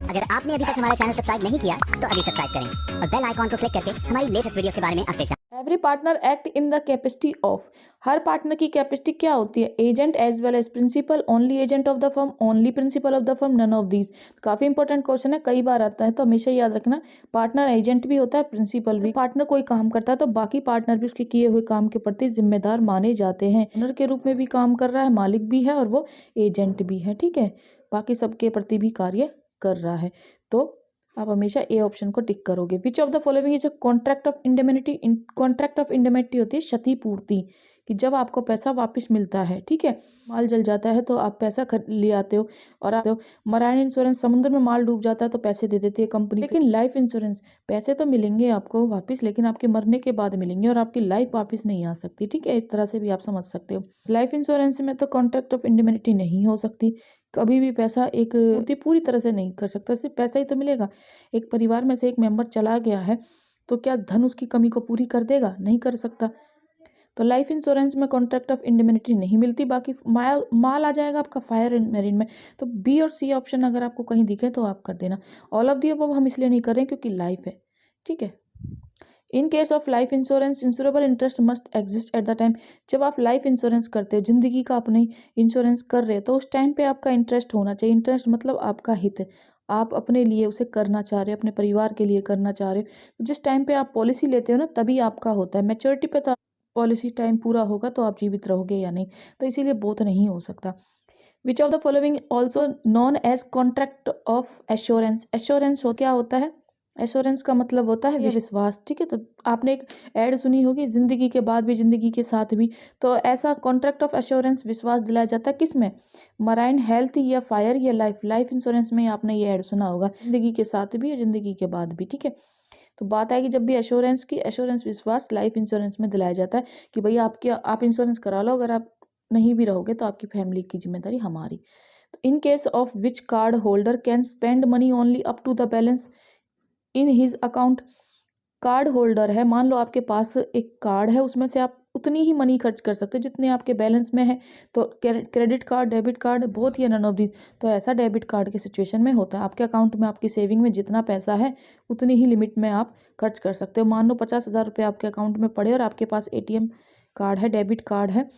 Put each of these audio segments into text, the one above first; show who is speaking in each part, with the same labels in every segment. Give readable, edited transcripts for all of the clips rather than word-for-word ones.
Speaker 1: अगर आपने अभी तक हमारा चैनल सब्सक्राइब नहीं किया तो अभी सब्सक्राइब करें और बेल आइकॉन को क्लिक करके हमारी लेटेस्ट वीडियोस के बारे में अपडेट जानें।
Speaker 2: Every partner act in the capacity of. हर पार्टनर की कैपेसिटी क्या होती है? Agent as well as principal, only agent of the firm, only principal of the firm, none of these. काफी इंपॉर्टेंट क्वेश्चन है, कई बार आता है, तो हमेशा याद रखना पार्टनर एजेंट भी होता है, प्रिंसिपल भी। पार्टनर कोई काम करता है तो बाकी पार्टनर भी उसके किए हुए काम के प्रति जिम्मेदार माने जाते हैं। ओनर के रूप में भी काम कर रहा है, मालिक भी है और वो एजेंट भी है, ठीक है, बाकी सबके प्रति भी कार्य कर रहा है। तो आप हमेशा ए ऑप्शन को टिक करोगे। विच of the following is a contract of indemnity. Contract of indemnity होती है क्षतिपूर्ति, कि जब आपको पैसा वापस मिलता है, ठीक है, माल जल जाता है तो आप पैसा ले आते हो और आते हो। मराइन इंश्योरेंस, समुद्र में माल डूब जाता है तो पैसे दे देती है कंपनी। लेकिन लाइफ इंश्योरेंस, पैसे तो मिलेंगे आपको वापस, लेकिन आपके मरने के बाद मिलेंगे और आपकी लाइफ वापस नहीं आ सकती, ठीक है, इस तरह से भी आप समझ सकते हो। लाइफ इंश्योरेंस में तो कॉन्ट्रैक्ट ऑफ इंडेमिनिटी नहीं हो सकती, कभी भी पैसा एक पूरी तरह से नहीं कर सकता, सिर्फ पैसा ही तो मिलेगा। एक परिवार में से एक मेंबर चला गया है तो क्या धन उसकी कमी को पूरी कर देगा? नहीं कर सकता। तो लाइफ इंश्योरेंस में कॉन्ट्रैक्ट ऑफ इंडेमिनिटी नहीं मिलती। बाकी माल आ जाएगा आपका फायर एंड मैरिन में। तो बी और सी ऑप्शन अगर आपको कहीं दिखे तो आप कर देना। ऑल ऑफ दी अबव हम इसलिए नहीं कर रहे हैं क्योंकि लाइफ है, ठीक है। इन case of life insurance, insurable interest must exist at the time. जब आप लाइफ इंश्योरेंस करते हो, जिंदगी का अपने इंश्योरेंस कर रहे हो, तो उस टाइम पे आपका इंटरेस्ट होना चाहिए। इंटरेस्ट मतलब आपका हित, आप अपने लिए उसे करना चाह रहे हो, अपने परिवार के लिए करना चाह रहे हो। जिस टाइम पे आप पॉलिसी लेते हो ना, तभी आपका होता है। मैच्योरिटी पे तो पॉलिसी टाइम पूरा होगा तो आप जीवित रहोगे या नहीं, तो इसीलिए बोथ नहीं हो सकता। Which of the following also known as contract of assurance. Assurance हो क्या होता है? एश्योरेंस का मतलब होता है विश्वास, ठीक है। तो आपने एक ऐड सुनी होगी, जिंदगी के बाद भी, जिंदगी के साथ भी। तो ऐसा कॉन्ट्रैक्ट ऑफ एश्योरेंस, विश्वास दिलाया जाता है किस में? मराइन हेल्थ या फायर या लाइफ। लाइफ इंश्योरेंस में आपने ये ऐड सुना होगा, जिंदगी के साथ भी और जिंदगी के बाद भी, ठीक है। तो बात आएगी जब भी एश्योरेंस की, एश्योरेंस विश्वास लाइफ इंश्योरेंस में दिलाया जाता है कि भैया आप इंश्योरेंस करा लो, अगर आप नहीं भी रहोगे तो आपकी फैमिली की जिम्मेदारी हमारी। In case of which card holder can spend money only up to the balance in his account. Card holder है, मान लो आपके पास एक कार्ड है, उसमें से आप उतनी ही मनी खर्च कर सकते हैं जितने आपके बैलेंस में है। तो क्रेडिट कार्ड, डेबिट कार्ड, बहुत ही नन ऑफ दिस। तो ऐसा डेबिट कार्ड की सिचुएशन में होता है, आपके अकाउंट में, आपकी सेविंग में जितना पैसा है उतनी ही लिमिट में आप खर्च कर सकते हो। मान लो 50,000 रुपये आपके अकाउंट में पड़े और आपके पास ATM कार्ड है, डेबिट कार्ड है,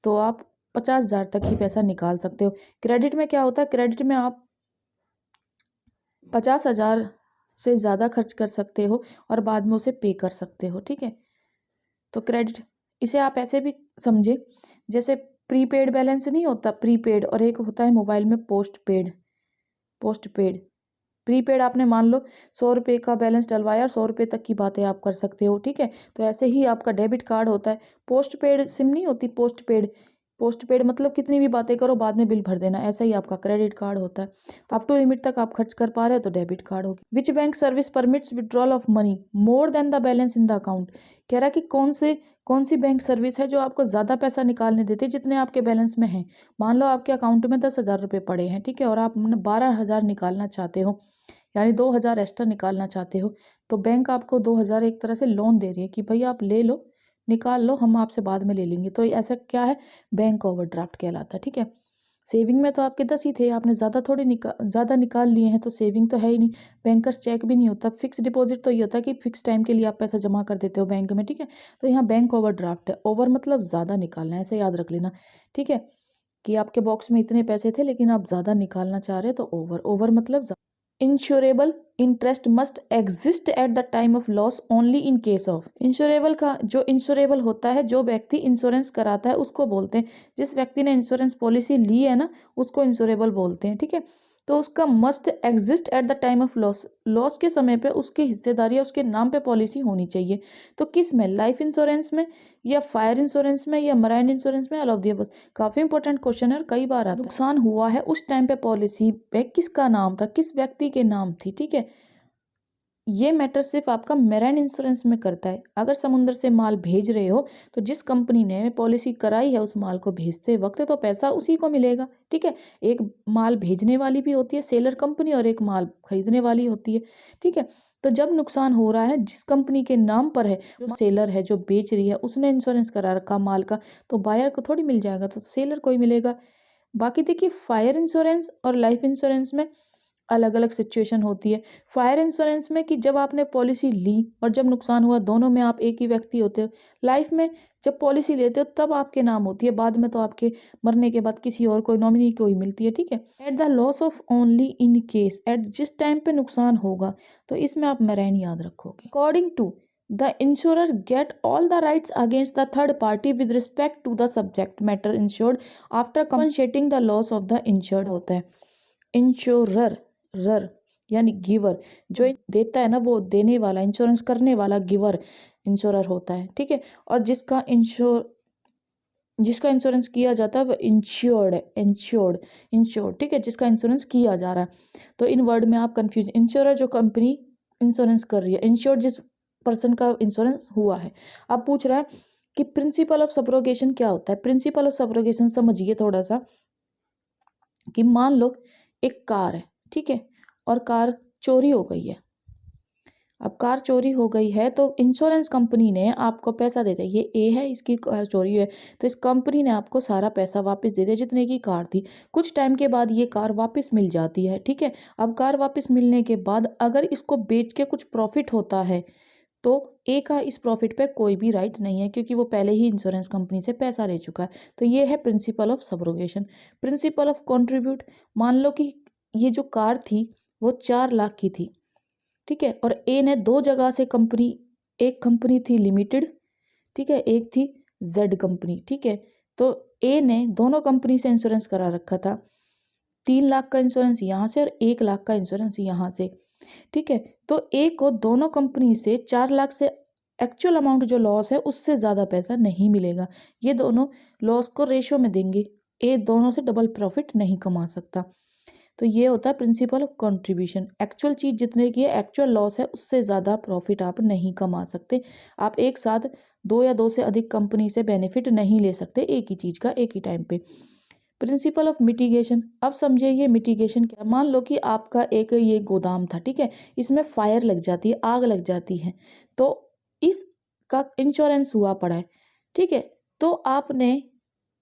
Speaker 2: तो आप 50,000 तक ही पैसा निकाल सकते हो। क्रेडिट में क्या होता है? क्रेडिट में आप 50,000 से ज़्यादा खर्च कर सकते हो और बाद में उसे पे कर सकते हो, ठीक है। तो क्रेडिट, इसे आप ऐसे भी समझे जैसे प्रीपेड बैलेंस नहीं होता, प्रीपेड, और एक होता है मोबाइल में post paid. Post paid, prepaid आपने मान लो 100 रुपये का बैलेंस डलवाया और 100 रुपये तक की बातें आप कर सकते हो, ठीक है। तो ऐसे ही आपका डेबिट कार्ड होता है। पोस्ट पेड सिम नहीं होती, पोस्ट पेड। पोस्ट पेड मतलब कितनी भी बातें करो बाद में बिल भर देना, ऐसा ही आपका क्रेडिट कार्ड होता है। तो अप टू लिमिट तक आप खर्च कर पा रहे हो तो डेबिट कार्ड होगी। Which bank service permits withdrawal of money more than the balance in the account. कह रहा है कि कौन सी बैंक सर्विस है जो आपको ज़्यादा पैसा निकालने देती है जितने आपके बैलेंस में है। मान लो आपके अकाउंट में 10,000 रुपये पड़े हैं, ठीक है, और आप 12,000 निकालना चाहते हो, यानी 2,000 एक्स्ट्रा निकालना चाहते हो, तो बैंक आपको 2,000 एक तरह से लोन दे रही है कि भाई आप ले लो, निकाल लो, हम आपसे बाद में ले लेंगे। तो ऐसा क्या है? बैंक ओवरड्राफ्ट कहलाता है, ठीक है। सेविंग में तो आपके 10 ही थे, आपने ज़्यादा निकाल लिए हैं, तो सेविंग तो है ही नहीं। बैंकर्स चेक भी नहीं होता। फिक्स डिपॉजिट तो ये होता है कि फिक्स टाइम के लिए आप पैसा जमा कर देते हो बैंक में, ठीक है। तो यहाँ बैंक ओवरड्राफ्ट है। ओवर मतलब ज़्यादा निकालना है, ऐसे याद रख लेना, ठीक है, कि आपके बॉक्स में इतने पैसे थे लेकिन आप ज़्यादा निकालना चाह रहे हो, तो ओवर। ओवर मतलब insurable interest must exist at the time of loss only in case of. Insurable का, जो इंश्योरेबल होता है, जो व्यक्ति इंश्योरेंस कराता है उसको बोलते हैं, जिस व्यक्ति ने इंश्योरेंस पॉलिसी ली है ना, उसको इंश्योरेबल बोलते हैं, ठीक है। तो उसका must exist at the time of loss, loss के समय पे उसकी हिस्सेदारी या उसके नाम पे पॉलिसी होनी चाहिए। तो किस में? लाइफ इंश्योरेंस में या फायर इंश्योरेंस में या मराइन इंश्योरेंस में? All of the above. काफी इंपॉर्टेंट क्वेश्चन है और कई बार आता है। नुकसान हुआ है उस टाइम पे पॉलिसी पे किसका नाम था, किस व्यक्ति के नाम थी, ठीक है। ये मैटर सिर्फ आपका मेराइन इंश्योरेंस में करता है। अगर समुद्र से माल भेज रहे हो तो जिस कंपनी ने पॉलिसी कराई है उस माल को भेजते वक्त तो पैसा उसी को मिलेगा, ठीक है। एक माल भेजने वाली भी होती है सेलर कंपनी और एक माल खरीदने वाली होती है, ठीक है। तो जब नुकसान हो रहा है जिस कंपनी के नाम पर है, जो सेलर है, जो बेच रही है, उसने इंश्योरेंस करा रखा माल का, तो बायर को थोड़ी मिल जाएगा, तो सेलर को ही मिलेगा। बाकी देखिए, फायर इंश्योरेंस और लाइफ इंश्योरेंस में अलग अलग सिचुएशन होती है। फायर इंश्योरेंस में कि जब आपने पॉलिसी ली और जब नुकसान हुआ, दोनों में आप एक ही व्यक्ति होते हो। लाइफ में जब पॉलिसी लेते हो तब आपके नाम होती है, बाद में तो आपके मरने के बाद किसी और कोई नॉमिनी को ही मिलती है, ठीक है। At the loss of only in case, at जिस टाइम पे नुकसान होगा, तो इसमें आप मैराइन याद रखोगे। According to the insurer get all the rights against the third party with respect to the subject matter insured after compensating the loss of the insured होता है। इंश्योरर रर यानी गिवर, जो देता है ना वो देने वाला, इंश्योरेंस करने वाला गिवर इंश्योरर होता है, ठीक है। और जिसका इंश्योरेंस किया जाता है वो इंश्योर्ड है, इंश्योर्ड, ठीक है, जिसका इंश्योरेंस किया जा रहा है। तो इन वर्ड में आप कंफ्यूज, इंश्योरर जो कंपनी इंश्योरेंस कर रही है, इंश्योर्ड जिस पर्सन का इंश्योरेंस हुआ है। अब पूछ रहा है कि प्रिंसिपल ऑफ सब्रोगेशन क्या होता है। प्रिंसिपल ऑफ सब्रोगेशन समझिए थोड़ा सा, कि मान लो एक कार है, ठीक है, और कार चोरी हो गई है। अब कार चोरी हो गई है तो इंश्योरेंस कंपनी ने आपको पैसा दे दिया, ये ए है, इसकी कार चोरी है, तो इस कंपनी ने आपको सारा पैसा वापस दे दिया जितने की कार थी। कुछ टाइम के बाद ये कार वापस मिल जाती है, ठीक है। अब कार वापस मिलने के बाद अगर इसको बेच के कुछ प्रॉफिट होता है तो ए का इस प्रॉफिट पे कोई भी राइट नहीं है, क्योंकि वो पहले ही इंश्योरेंस कंपनी से पैसा ले चुका है। तो ये है principle of subrogation. Principle of contribute, मान लो कि ये जो कार थी वो 4 लाख की थी, ठीक है, और ए ने 2 जगह से एक कंपनी थी लिमिटेड, ठीक है, एक थी जेड कंपनी, ठीक है। तो ए ने दोनों कंपनी से इंश्योरेंस करा रखा था, 3 लाख का इंश्योरेंस यहाँ से और 1 लाख का इंश्योरेंस यहाँ से, ठीक है। तो ए को दोनों कंपनी से 4 लाख से एक्चुअल अमाउंट जो लॉस है उससे ज़्यादा पैसा नहीं मिलेगा। ये दोनों लॉस को रेशो में देंगे, ए दोनों से डबल प्रॉफिट नहीं कमा सकता। तो ये होता है प्रिंसिपल ऑफ कंट्रीब्यूशन। एक्चुअल चीज़ जितने की है, एक्चुअल लॉस है, उससे ज़्यादा प्रॉफिट आप नहीं कमा सकते। आप एक साथ 2 या 2 से अधिक कंपनी से बेनिफिट नहीं ले सकते एक ही चीज़ का एक ही टाइम पे। प्रिंसिपल ऑफ मिटिगेशन, अब समझिए ये मिटिगेशन क्या। मान लो कि आपका एक ये गोदाम था, ठीक है, इसमें फायर लग जाती है, आग लग जाती है, तो इसका इंश्योरेंस हुआ पड़ा है, ठीक है। तो आपने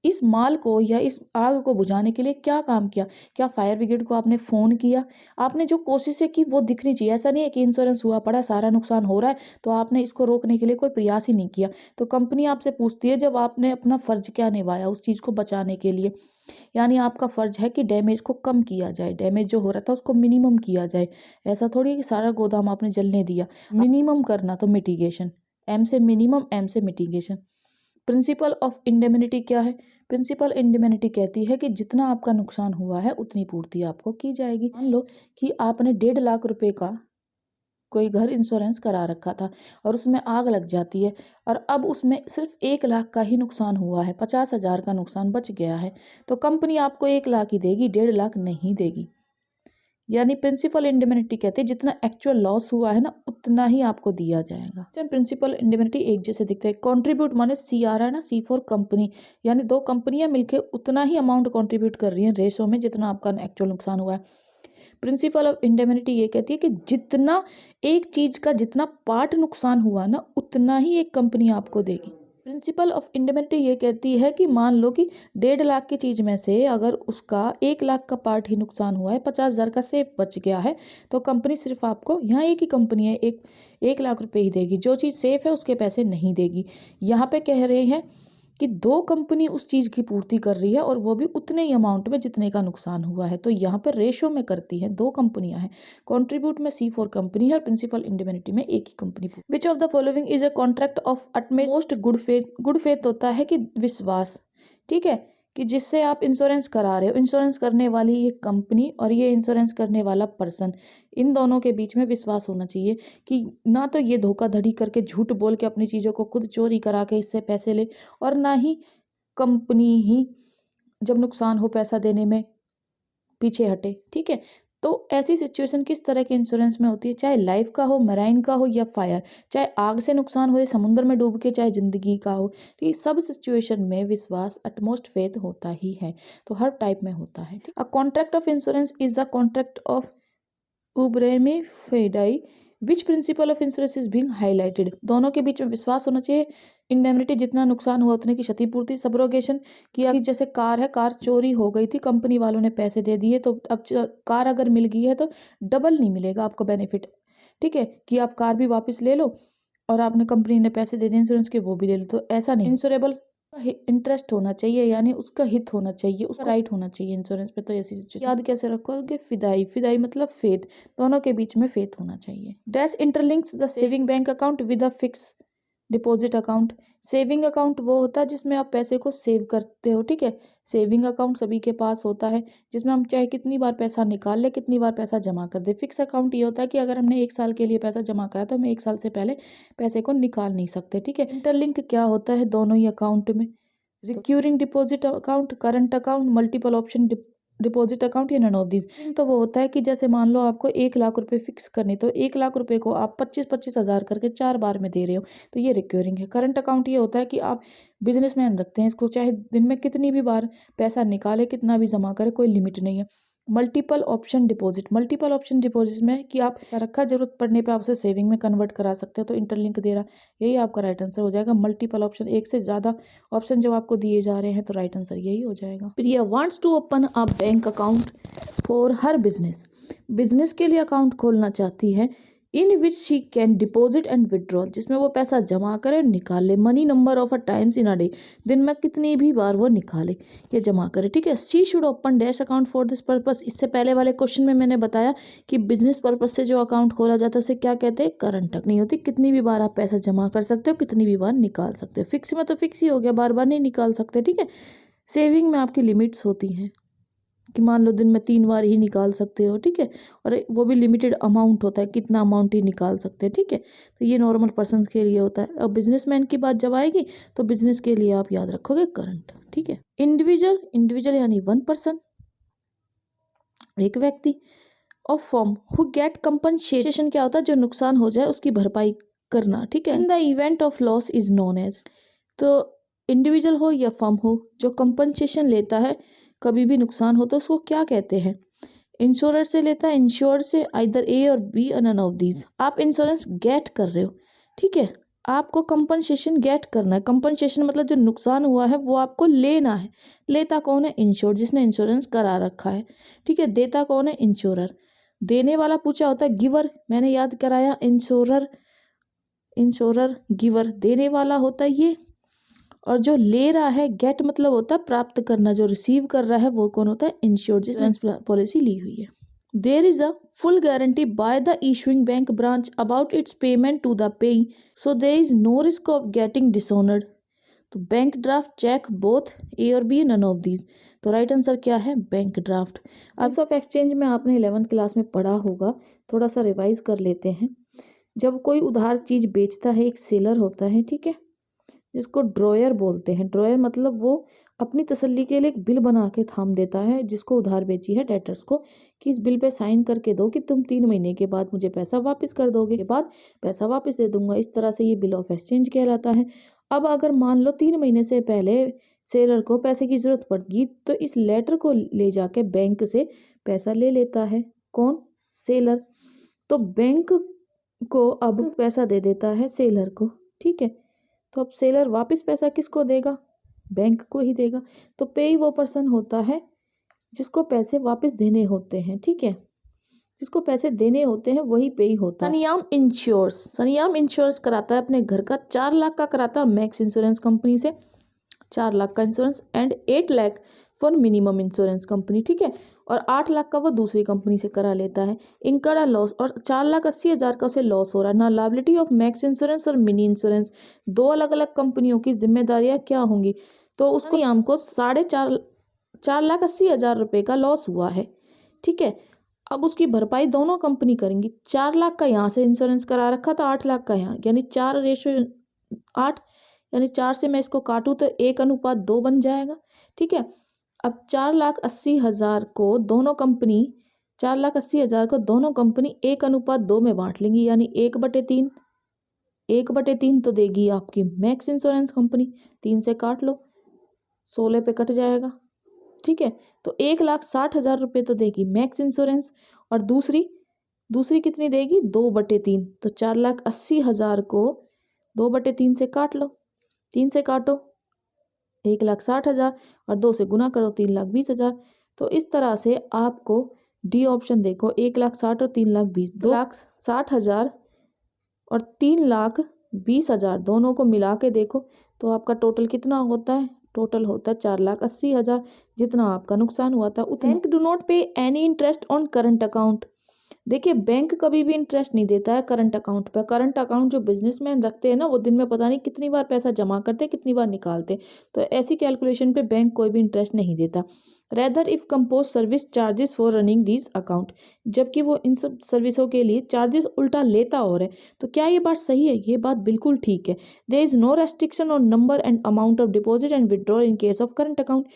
Speaker 2: इस माल को या इस आग को बुझाने के लिए क्या काम किया? क्या फायर ब्रिगेड को आपने फ़ोन किया? आपने जो कोशिशें की वो दिखनी चाहिए। ऐसा नहीं है कि इंश्योरेंस हुआ पड़ा, सारा नुकसान हो रहा है तो आपने इसको रोकने के लिए कोई प्रयास ही नहीं किया। तो कंपनी आपसे पूछती है जब आपने अपना फ़र्ज़ क्या निभाया उस चीज़ को बचाने के लिए। यानी आपका फ़र्ज़ है कि डैमेज को कम किया जाए, डैमेज जो हो रहा था उसको मिनिमम किया जाए। ऐसा थोड़ी है कि सारा गोदाम आपने जलने दिया। मिनिमम करना तो मिटिगेशन, एम से मिनिमम, एम से मिटिगेशन। प्रिंसिपल ऑफ इंडेमिनिटी क्या है? प्रिंसिपल इंडेमिनिटी कहती है कि जितना आपका नुकसान हुआ है उतनी पूर्ति आपको की जाएगी। मान लो कि आपने 1.5 लाख रुपए का कोई घर इंश्योरेंस करा रखा था और उसमें आग लग जाती है और अब उसमें सिर्फ 1 लाख का ही नुकसान हुआ है, 50,000 का नुकसान बच गया है, तो कंपनी आपको 1 लाख ही देगी, 1.5 लाख नहीं देगी। यानी प्रिंसिपल इंडेमिनिटी कहते हैं जितना एक्चुअल लॉस हुआ है ना उतना ही आपको दिया जाएगा। प्रिंसिपल इंडेमिनिटी एक जैसे दिखते हैं। कंट्रीब्यूट माने सी आ रहा है ना, सी फॉर कंपनी, यानी 2 कंपनियां मिलकर उतना ही अमाउंट कंट्रीब्यूट कर रही हैं रेशो में जितना आपका एक्चुअल नुकसान हुआ है। प्रिंसिपल ऑफ इंडेमिनिटी ये कहती है कि जितना एक चीज का जितना पार्ट नुकसान हुआ ना उतना ही एक कंपनी आपको देगी। प्रिंसिपल ऑफ इंडेमिनिटी ये कहती है कि मान लो कि 1.5 लाख की चीज़ में से अगर उसका 1 लाख का पार्ट ही नुकसान हुआ है, 50,000 का सेफ बच गया है, तो कंपनी सिर्फ आपको, यहाँ एक ही कंपनी है, 1 लाख रुपए ही देगी। जो चीज़ सेफ है उसके पैसे नहीं देगी। यहाँ पे कह रहे हैं कि 2 कंपनी उस चीज़ की पूर्ति कर रही है और वो भी उतने ही अमाउंट में जितने का नुकसान हुआ है। तो यहाँ पर रेशो में करती है, 2 कंपनियां हैं। कंट्रीब्यूट में सी फॉर कंपनी है और प्रिंसिपल इंडेमिनिटी में एक ही company. Which of the following is a contract of utmost good faith. Good faith होता है कि विश्वास, ठीक है, कि जिससे आप इंश्योरेंस करा रहे हो, इंश्योरेंस करने वाली ये कंपनी और ये इंश्योरेंस करने वाला पर्सन, इन दोनों के बीच में विश्वास होना चाहिए कि ना तो ये धोखाधड़ी करके झूठ बोल के अपनी चीज़ों को खुद चोरी करा के इससे पैसे ले, और ना ही कंपनी ही जब नुकसान हो पैसा देने में पीछे हटे, ठीक है। तो ऐसी सिचुएशन किस तरह के इंश्योरेंस में होती है, चाहे लाइफ का हो, मराइन का हो या फायर, चाहे आग से नुकसान हो या समुद्र में डूब के, चाहे जिंदगी का हो, तो ये सब सिचुएशन में विश्वास अटमोस्ट फेथ होता ही है। तो हर टाइप में होता है। A contract of insurance is the contract of uberrimae fidei which principle of insurance is being highlighted. दोनों के बीच में विश्वास होना चाहिए। इंडेमनिटी जितना नुकसान हुआ उतने की क्षतिपूर्ति। सब्रोगेशन किया कि जैसे कार है, कार चोरी हो गई थी, कंपनी वालों ने पैसे दे दिए, तो अब कार अगर मिल गई है तो डबल नहीं मिलेगा आपको बेनिफिट, ठीक है, कि आप कार भी वापस ले लो और आपने कंपनी ने पैसे दे दिए इंश्योरेंस के, वो भी ले लो, तो ऐसा नहीं। इंश्योरेबल इंटरेस्ट होना चाहिए, यानी उसका हित होना चाहिए, उसका राइट होना चाहिए इंश्योरेंस पे। तो ऐसी सिचुएशन याद कैसे रखोगे? फिदाई, फिदाई मतलब फेथ, दोनों के बीच में फेथ होना चाहिए। Dash interlinks the saving bank account with a fix deposit account. Saving account वो होता है जिसमें आप पैसे को सेव करते हो, ठीक है। सेविंग अकाउंट सभी के पास होता है जिसमें हम चाहे कितनी बार पैसा निकाल ले, कितनी बार पैसा जमा कर दे। फिक्स अकाउंट ये होता है कि अगर हमने 1 साल के लिए पैसा जमा करा तो हम 1 साल से पहले पैसे को निकाल नहीं सकते, ठीक है। इंटरलिंक क्या होता है दोनों ही अकाउंट में? Recurring deposit account, current account, multiple option deposit account, या नन ऑफ दीज। तो वो होता है कि जैसे मान लो आपको 1 लाख रुपए फिक्स करने, तो 1 लाख रुपए को आप 25-25 हज़ार करके 4 बार में दे रहे हो, तो ये रिक्योरिंग है। करंट अकाउंट ये होता है कि आप बिजनेसमैन रखते हैं, इसको चाहे दिन में कितनी भी बार पैसा निकाले, कितना भी जमा करे, कोई लिमिट नहीं है। Multiple option deposit, multiple option deposit में कि आप रखा जरूरत पड़ने पे आप उसे सेविंग में कन्वर्ट करा सकते हो, तो इंटरलिंक दे रहा, यही आपका राइट आंसर हो जाएगा। मल्टीपल ऑप्शन, एक से ज़्यादा ऑप्शन जब आपको दिए जा रहे हैं तो राइट आंसर यही हो जाएगा। Priya wants to open a bank account for her business, business के लिए अकाउंट खोलना चाहती है, in which she can deposit and withdrawal, जिसमें वो पैसा जमा करे निकाल ले, money number of a times in a day, दिन में कितनी भी बार वो निकाले या जमा करे, ठीक है। She should open dash account for this purpose. इससे पहले वाले क्वेश्चन में मैंने बताया कि बिजनेस पर्पस से जो अकाउंट खोला जाता है उसे क्या कहते हैं? करंट नहीं होती, कितनी भी बार आप पैसा जमा कर सकते हो, कितनी भी बार निकाल सकते हो। फिक्स में तो फिक्स ही हो गया, बार बार नहीं निकाल सकते, ठीक है। सेविंग में आपकी लिमिट्स होती हैं कि मान लो दिन में 3 बार ही निकाल सकते हो, ठीक है, और वो भी लिमिटेड अमाउंट होता है, कितना अमाउंट ही निकाल सकते हैं, ठीक है। तो ये नॉर्मल पर्सन के लिए होता है। और बिजनेसमैन की बात जब आएगी तो बिजनेस के लिए आप याद रखोगे करंट, ठीक है। इंडिविजुअल, इंडिविजुअल यानी 1 पर्सन, एक व्यक्ति। और फर्म हु गेट कंपनसेशन क्या होता है? जो नुकसान हो जाए उसकी भरपाई करना, ठीक है। In the event of loss is known as, तो इंडिविजुअल हो या फर्म हो जो कंपनसेशन लेता है, कभी भी नुकसान हो तो उसको क्या कहते हैं? इंश्योरर से लेता है, इंश्योर्ड से, आइदर ए और बी, नन ऑफ दीज। आप इंश्योरेंस गेट कर रहे हो, ठीक है, आपको कंपनसेशन गेट करना है। कंपनसेशन मतलब जो नुकसान हुआ है वो आपको लेना है। लेता कौन है? इंश्योर्ड, जिसने इंश्योरेंस करा रखा है, ठीक है। देता कौन है? इंश्योरर। देने वाला पूछा होता है गिवर, मैंने याद कराया इंश्योरर, इंश्योरर गिवर, देने वाला होता है ये। और जो ले रहा है, गेट मतलब होता है प्राप्त करना, जो रिसीव कर रहा है वो कौन होता है? इंश्योर्ड, जिसने पॉलिसी ली हुई है। There is a full guarantee by the issuing bank branch about its payment to the paying, so there is no risk of getting dishonoured. तो bank draft, cheque, both A और B, none of these. तो right answer क्या है? Bank draft. Bills of exchange में आपने 11th class में पढ़ा होगा, थोड़ा सा रिवाइज कर लेते हैं। जब कोई उधार चीज बेचता है, एक सेलर होता है, ठीक है, जिसको ड्रॉयर बोलते हैं। ड्रॉयर मतलब वो अपनी तसल्ली के लिए एक बिल बना के थाम देता है जिसको उधार बेची है, डेटर्स को, कि इस बिल पे साइन करके दो कि तुम 3 महीने के बाद मुझे पैसा वापस कर दोगे, के बाद पैसा वापस दे दूंगा। इस तरह से ये बिल ऑफ एक्सचेंज कहलाता है। अब अगर मान लो 3 महीने से पहले सेलर को पैसे की जरूरत पड़गी, तो इस लेटर को ले जाके बैंक से पैसा ले लेता है। कौन? सेलर। तो बैंक को अब पैसा दे देता है सेलर को, ठीक है। तो अब सेलर वापस पैसा किसको देगा? बैंक को ही देगा। तो पेई वो पर्सन होता है जिसको पैसे वापस देने होते हैं, ठीक है, जिसको पैसे देने होते हैं वही पेई होता है। सनियाम इंश्योर्स, सनियाम इंश्योरेंस कराता है अपने घर का, 4 लाख का कराता है मैक्स इंश्योरेंस कंपनी से, 4 लाख का insurance, and 8 lakh for minimum insurance company, ठीक है, और 8 लाख का वो दूसरी कंपनी से करा लेता है। इनका लॉस, और 4,80,000 का उसे लॉस हो रहा है ना। लायबिलिटी ऑफ मैक्स इंश्योरेंस और मिनी इंश्योरेंस, दो अलग अलग कंपनियों की जिम्मेदारियां क्या होंगी? तो उसको याम को 4,80,000 रुपये का लॉस हुआ है, ठीक है। अब उसकी भरपाई दोनों कंपनी करेंगी। 4 लाख का यहाँ से इंश्योरेंस करा रखा था, 8 लाख का यहाँ, यानी 4:8, यानी 4 से मैं इसको काटूँ तो 1:2 बन जाएगा, ठीक है। अब 4,80,000 को दोनों कंपनी, 4,80,000 को दोनों कंपनी 1:2 में बांट लेंगी, यानी 1/3, 1/3 तो देगी आपकी मैक्स इंश्योरेंस कंपनी, 3 से काट लो, 16 पे कट जाएगा, ठीक है। तो 1,60,000 रुपये तो देगी मैक्स इंश्योरेंस, और दूसरी कितनी देगी? 2/3। तो 4,80,000 को 2/3 से काट लो, 3 से काटो 1,60,000 और 2 से गुना करो 3,20,000। तो इस तरह से आपको डी ऑप्शन देखो 1,60,000 और 3,20,000, 2,60,000 और 3,20,000 दोनों को मिला के देखो तो आपका टोटल कितना होता है? टोटल होता है 4,80,000। जितना आपका नुकसान हुआ था उतना। बैंक डू नॉट पे any interest on current account. देखिए बैंक कभी भी इंटरेस्ट नहीं देता है करंट अकाउंट पर। करंट अकाउंट जो बिजनेसमैन रखते हैं ना, वो दिन में पता नहीं कितनी बार पैसा जमा करते हैं, कितनी बार निकालते। तो ऐसी कैलकुलेशन पे बैंक कोई भी इंटरेस्ट नहीं देता। Rather if compose service charges for running these account, जबकि वो इन सब सर्विसों के लिए चार्जेस उल्टा लेता और है। तो क्या ये बात सही है? ये बात बिल्कुल ठीक है। There is no restriction on number and amount of deposit and withdrawal in case of current account.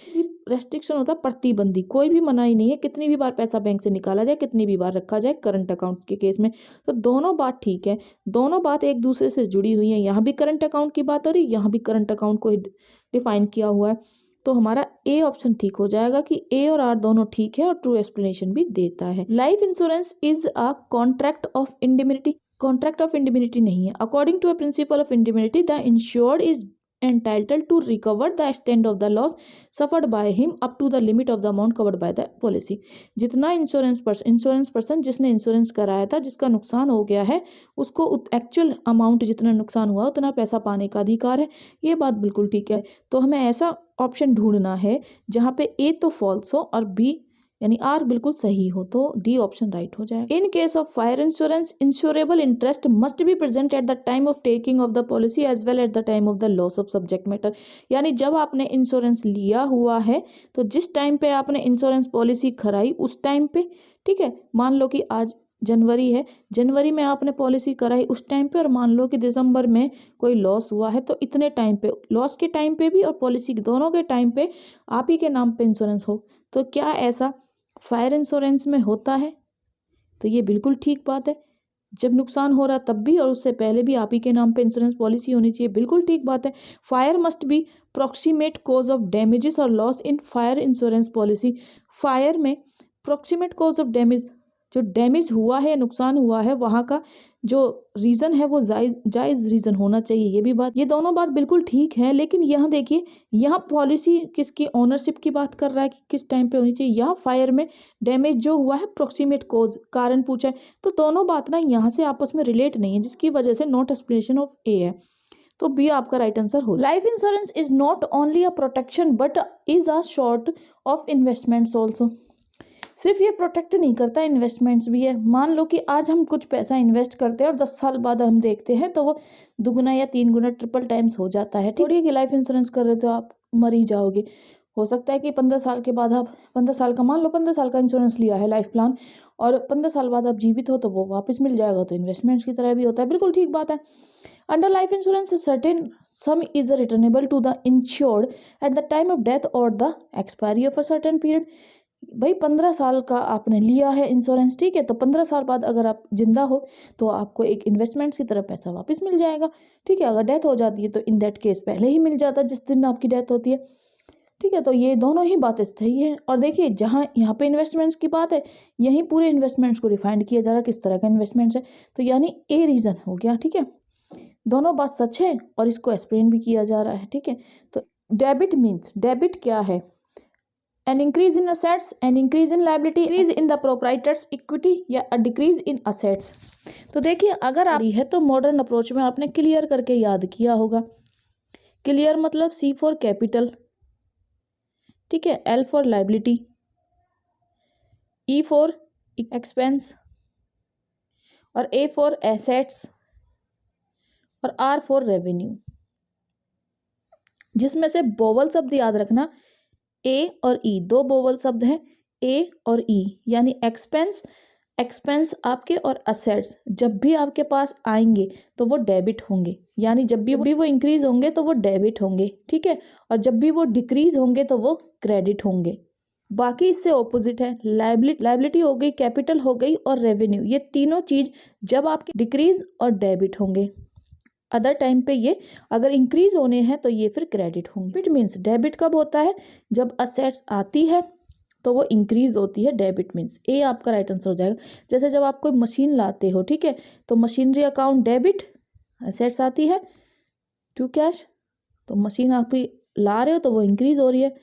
Speaker 2: Restriction होता है प्रतिबंधी, कोई भी मनाही नहीं है कितनी भी बार पैसा बैंक से निकाला जाए, कितनी भी बार रखा जाए करंट अकाउंट के केस में। तो दोनों बात ठीक है, दोनों बात एक दूसरे से जुड़ी हुई है। यहाँ भी करंट अकाउंट की बात हो रही, यहाँ भी करंट अकाउंट को डिफाइन किया हुआ है। तो हमारा ए ऑप्शन ठीक हो जाएगा कि ए और आर दोनों ठीक है और ट्रू एक्सप्लेनेशन भी देता है। Life insurance is a contract of indemnity. Contract of indemnity नहीं है। According to a principle of indemnity the insured is entitled to recover the extent of the loss suffered by him up to the limit of the amount covered by the policy। जितना insurance person जिसने insurance कराया था, जिसका नुकसान हो गया है, उसको एक्चुअल अमाउंट जितना नुकसान हुआ उतना पैसा पाने का अधिकार है। ये बात बिल्कुल ठीक है। तो हमें ऐसा ऑप्शन ढूंढना है जहाँ पे ए तो फॉल्स हो और बी यानी आर बिल्कुल सही हो, तो डी ऑप्शन राइट हो जाएगा। In case of fire insurance insurable interest must be present at the time of taking of the policy as well at the time of the loss of subject matter. यानी जब आपने insurance लिया हुआ है तो जिस टाइम पे आपने इंश्योरेंस पॉलिसी कराई उस टाइम पे, ठीक है, मान लो कि आज जनवरी है, जनवरी में आपने पॉलिसी कराई उस टाइम पे, और मान लो कि दिसंबर में कोई लॉस हुआ है तो इतने टाइम पे, लॉस के टाइम पे भी और पॉलिसी दोनों के टाइम पे आप ही के नाम पे इंश्योरेंस हो। तो क्या ऐसा फायर इंश्योरेंस में होता है? तो ये बिल्कुल ठीक बात है। जब नुकसान हो रहा तब भी और उससे पहले भी आप ही के नाम पे इंश्योरेंस पॉलिसी होनी चाहिए, बिल्कुल ठीक बात है। Fire must be proximate cause of damages और loss in fire insurance policy. Fire में प्रोक्सीमेट कॉज ऑफ डैमेज, जो डैमेज हुआ है, नुकसान हुआ है, वहाँ का जो रीज़न है वो जायज़ रीज़न होना चाहिए। ये भी बात, ये दोनों बात बिल्कुल ठीक है। लेकिन यहाँ देखिए, यहाँ पॉलिसी किसकी ओनरशिप की बात कर रहा है कि किस टाइम पे होनी चाहिए। यहाँ फायर में डैमेज जो हुआ है प्रोक्सीमेट कॉज, कारण पूछा है, तो दोनों बात ना यहाँ से आपस में रिलेट नहीं है, जिसकी वजह से नॉट एक्सप्लेनेशन ऑफ ए है। तो बी आपका राइट आंसर हो। Life insurance is not only a protection but is a short of investments also. सिर्फ ये प्रोटेक्ट नहीं करता, इन्वेस्टमेंट्स भी है। मान लो कि आज हम कुछ पैसा इन्वेस्ट करते हैं और 10 साल बाद हम देखते हैं तो वो दुगुना या 3 गुना ट्रिपल टाइम्स हो जाता है। ठीक है कि लाइफ इंश्योरेंस कर रहे हो तो आप मर ही जाओगे। हो सकता है कि 15 साल के बाद आप 15 साल का, मान लो 15 साल का इंश्योरेंस लिया है लाइफ प्लान, और 15 साल बाद आप जीवित हो तो वो वापस मिल जाएगा। तो इन्वेस्टमेंट्स की तरह भी होता है, बिल्कुल ठीक बात है। Under life insurance certain sum is returnable to the insured at the time of death और the expiry of a certain period. भाई 15 साल का आपने लिया है इंश्योरेंस, ठीक है, तो 15 साल बाद अगर आप जिंदा हो तो आपको एक इन्वेस्टमेंट की तरह पैसा वापस मिल जाएगा। ठीक है, अगर डेथ हो जाती है तो इन दैट केस पहले ही मिल जाता है जिस दिन आपकी डेथ होती है। ठीक है, तो ये दोनों ही बातें सही है। और देखिए, जहाँ यहाँ पे इन्वेस्टमेंट्स की बात है, यहीं पूरे इन्वेस्टमेंट्स को डिफाइंड किया जा रहा है किस तरह का इन्वेस्टमेंट्स है। तो यानी ए रीज़न हो गया। ठीक है, दोनों बात सच है और इसको एक्सप्लेन भी किया जा रहा है। ठीक है, तो डेबिट मीन्स, डेबिट क्या है? an increase in assets, an increase in liability, increase in the proprietor's equity या a decrease in assets। तो देखिए, अगर आप है तो मॉडर्न अप्रोच में आपने क्लियर करके याद किया होगा। क्लियर मतलब C फॉर कैपिटल, ठीक है, L for liability, E for expense, और A फॉर एसेट्स, और R फॉर रेवेन्यू। जिसमें से बोवल शब्द याद रखना, ए और ई, दो बोवल शब्द हैं, ए और ई, यानी एक्सपेंस, एक्सपेंस आपके, और असेट्स जब भी आपके पास आएंगे तो वो डेबिट होंगे, यानी जब भी वो इंक्रीज होंगे तो वो डेबिट होंगे। ठीक है, और जब भी वो डिक्रीज होंगे तो वो क्रेडिट होंगे। बाकी इससे ऑपोजिट है, लाइबिलिटी हो गई, कैपिटल हो गई, और रेवेन्यू, ये तीनों चीज जब आपके डिक्रीज और डेबिट होंगे। अदर टाइम पे ये अगर इंक्रीज होने हैं तो ये फिर क्रेडिट होंगे। डेबिट मीन्स, डेबिट कब होता है? जब असेट्स आती है तो वो इंक्रीज होती है, डेबिट मीन्स। ए आपका राइट आंसर हो जाएगा। जैसे जब आप कोई मशीन लाते हो, ठीक है, तो मशीनरी अकाउंट डेबिट, असेट्स आती है टू कैश, तो मशीन आप ला रहे हो तो वो इंक्रीज हो रही है,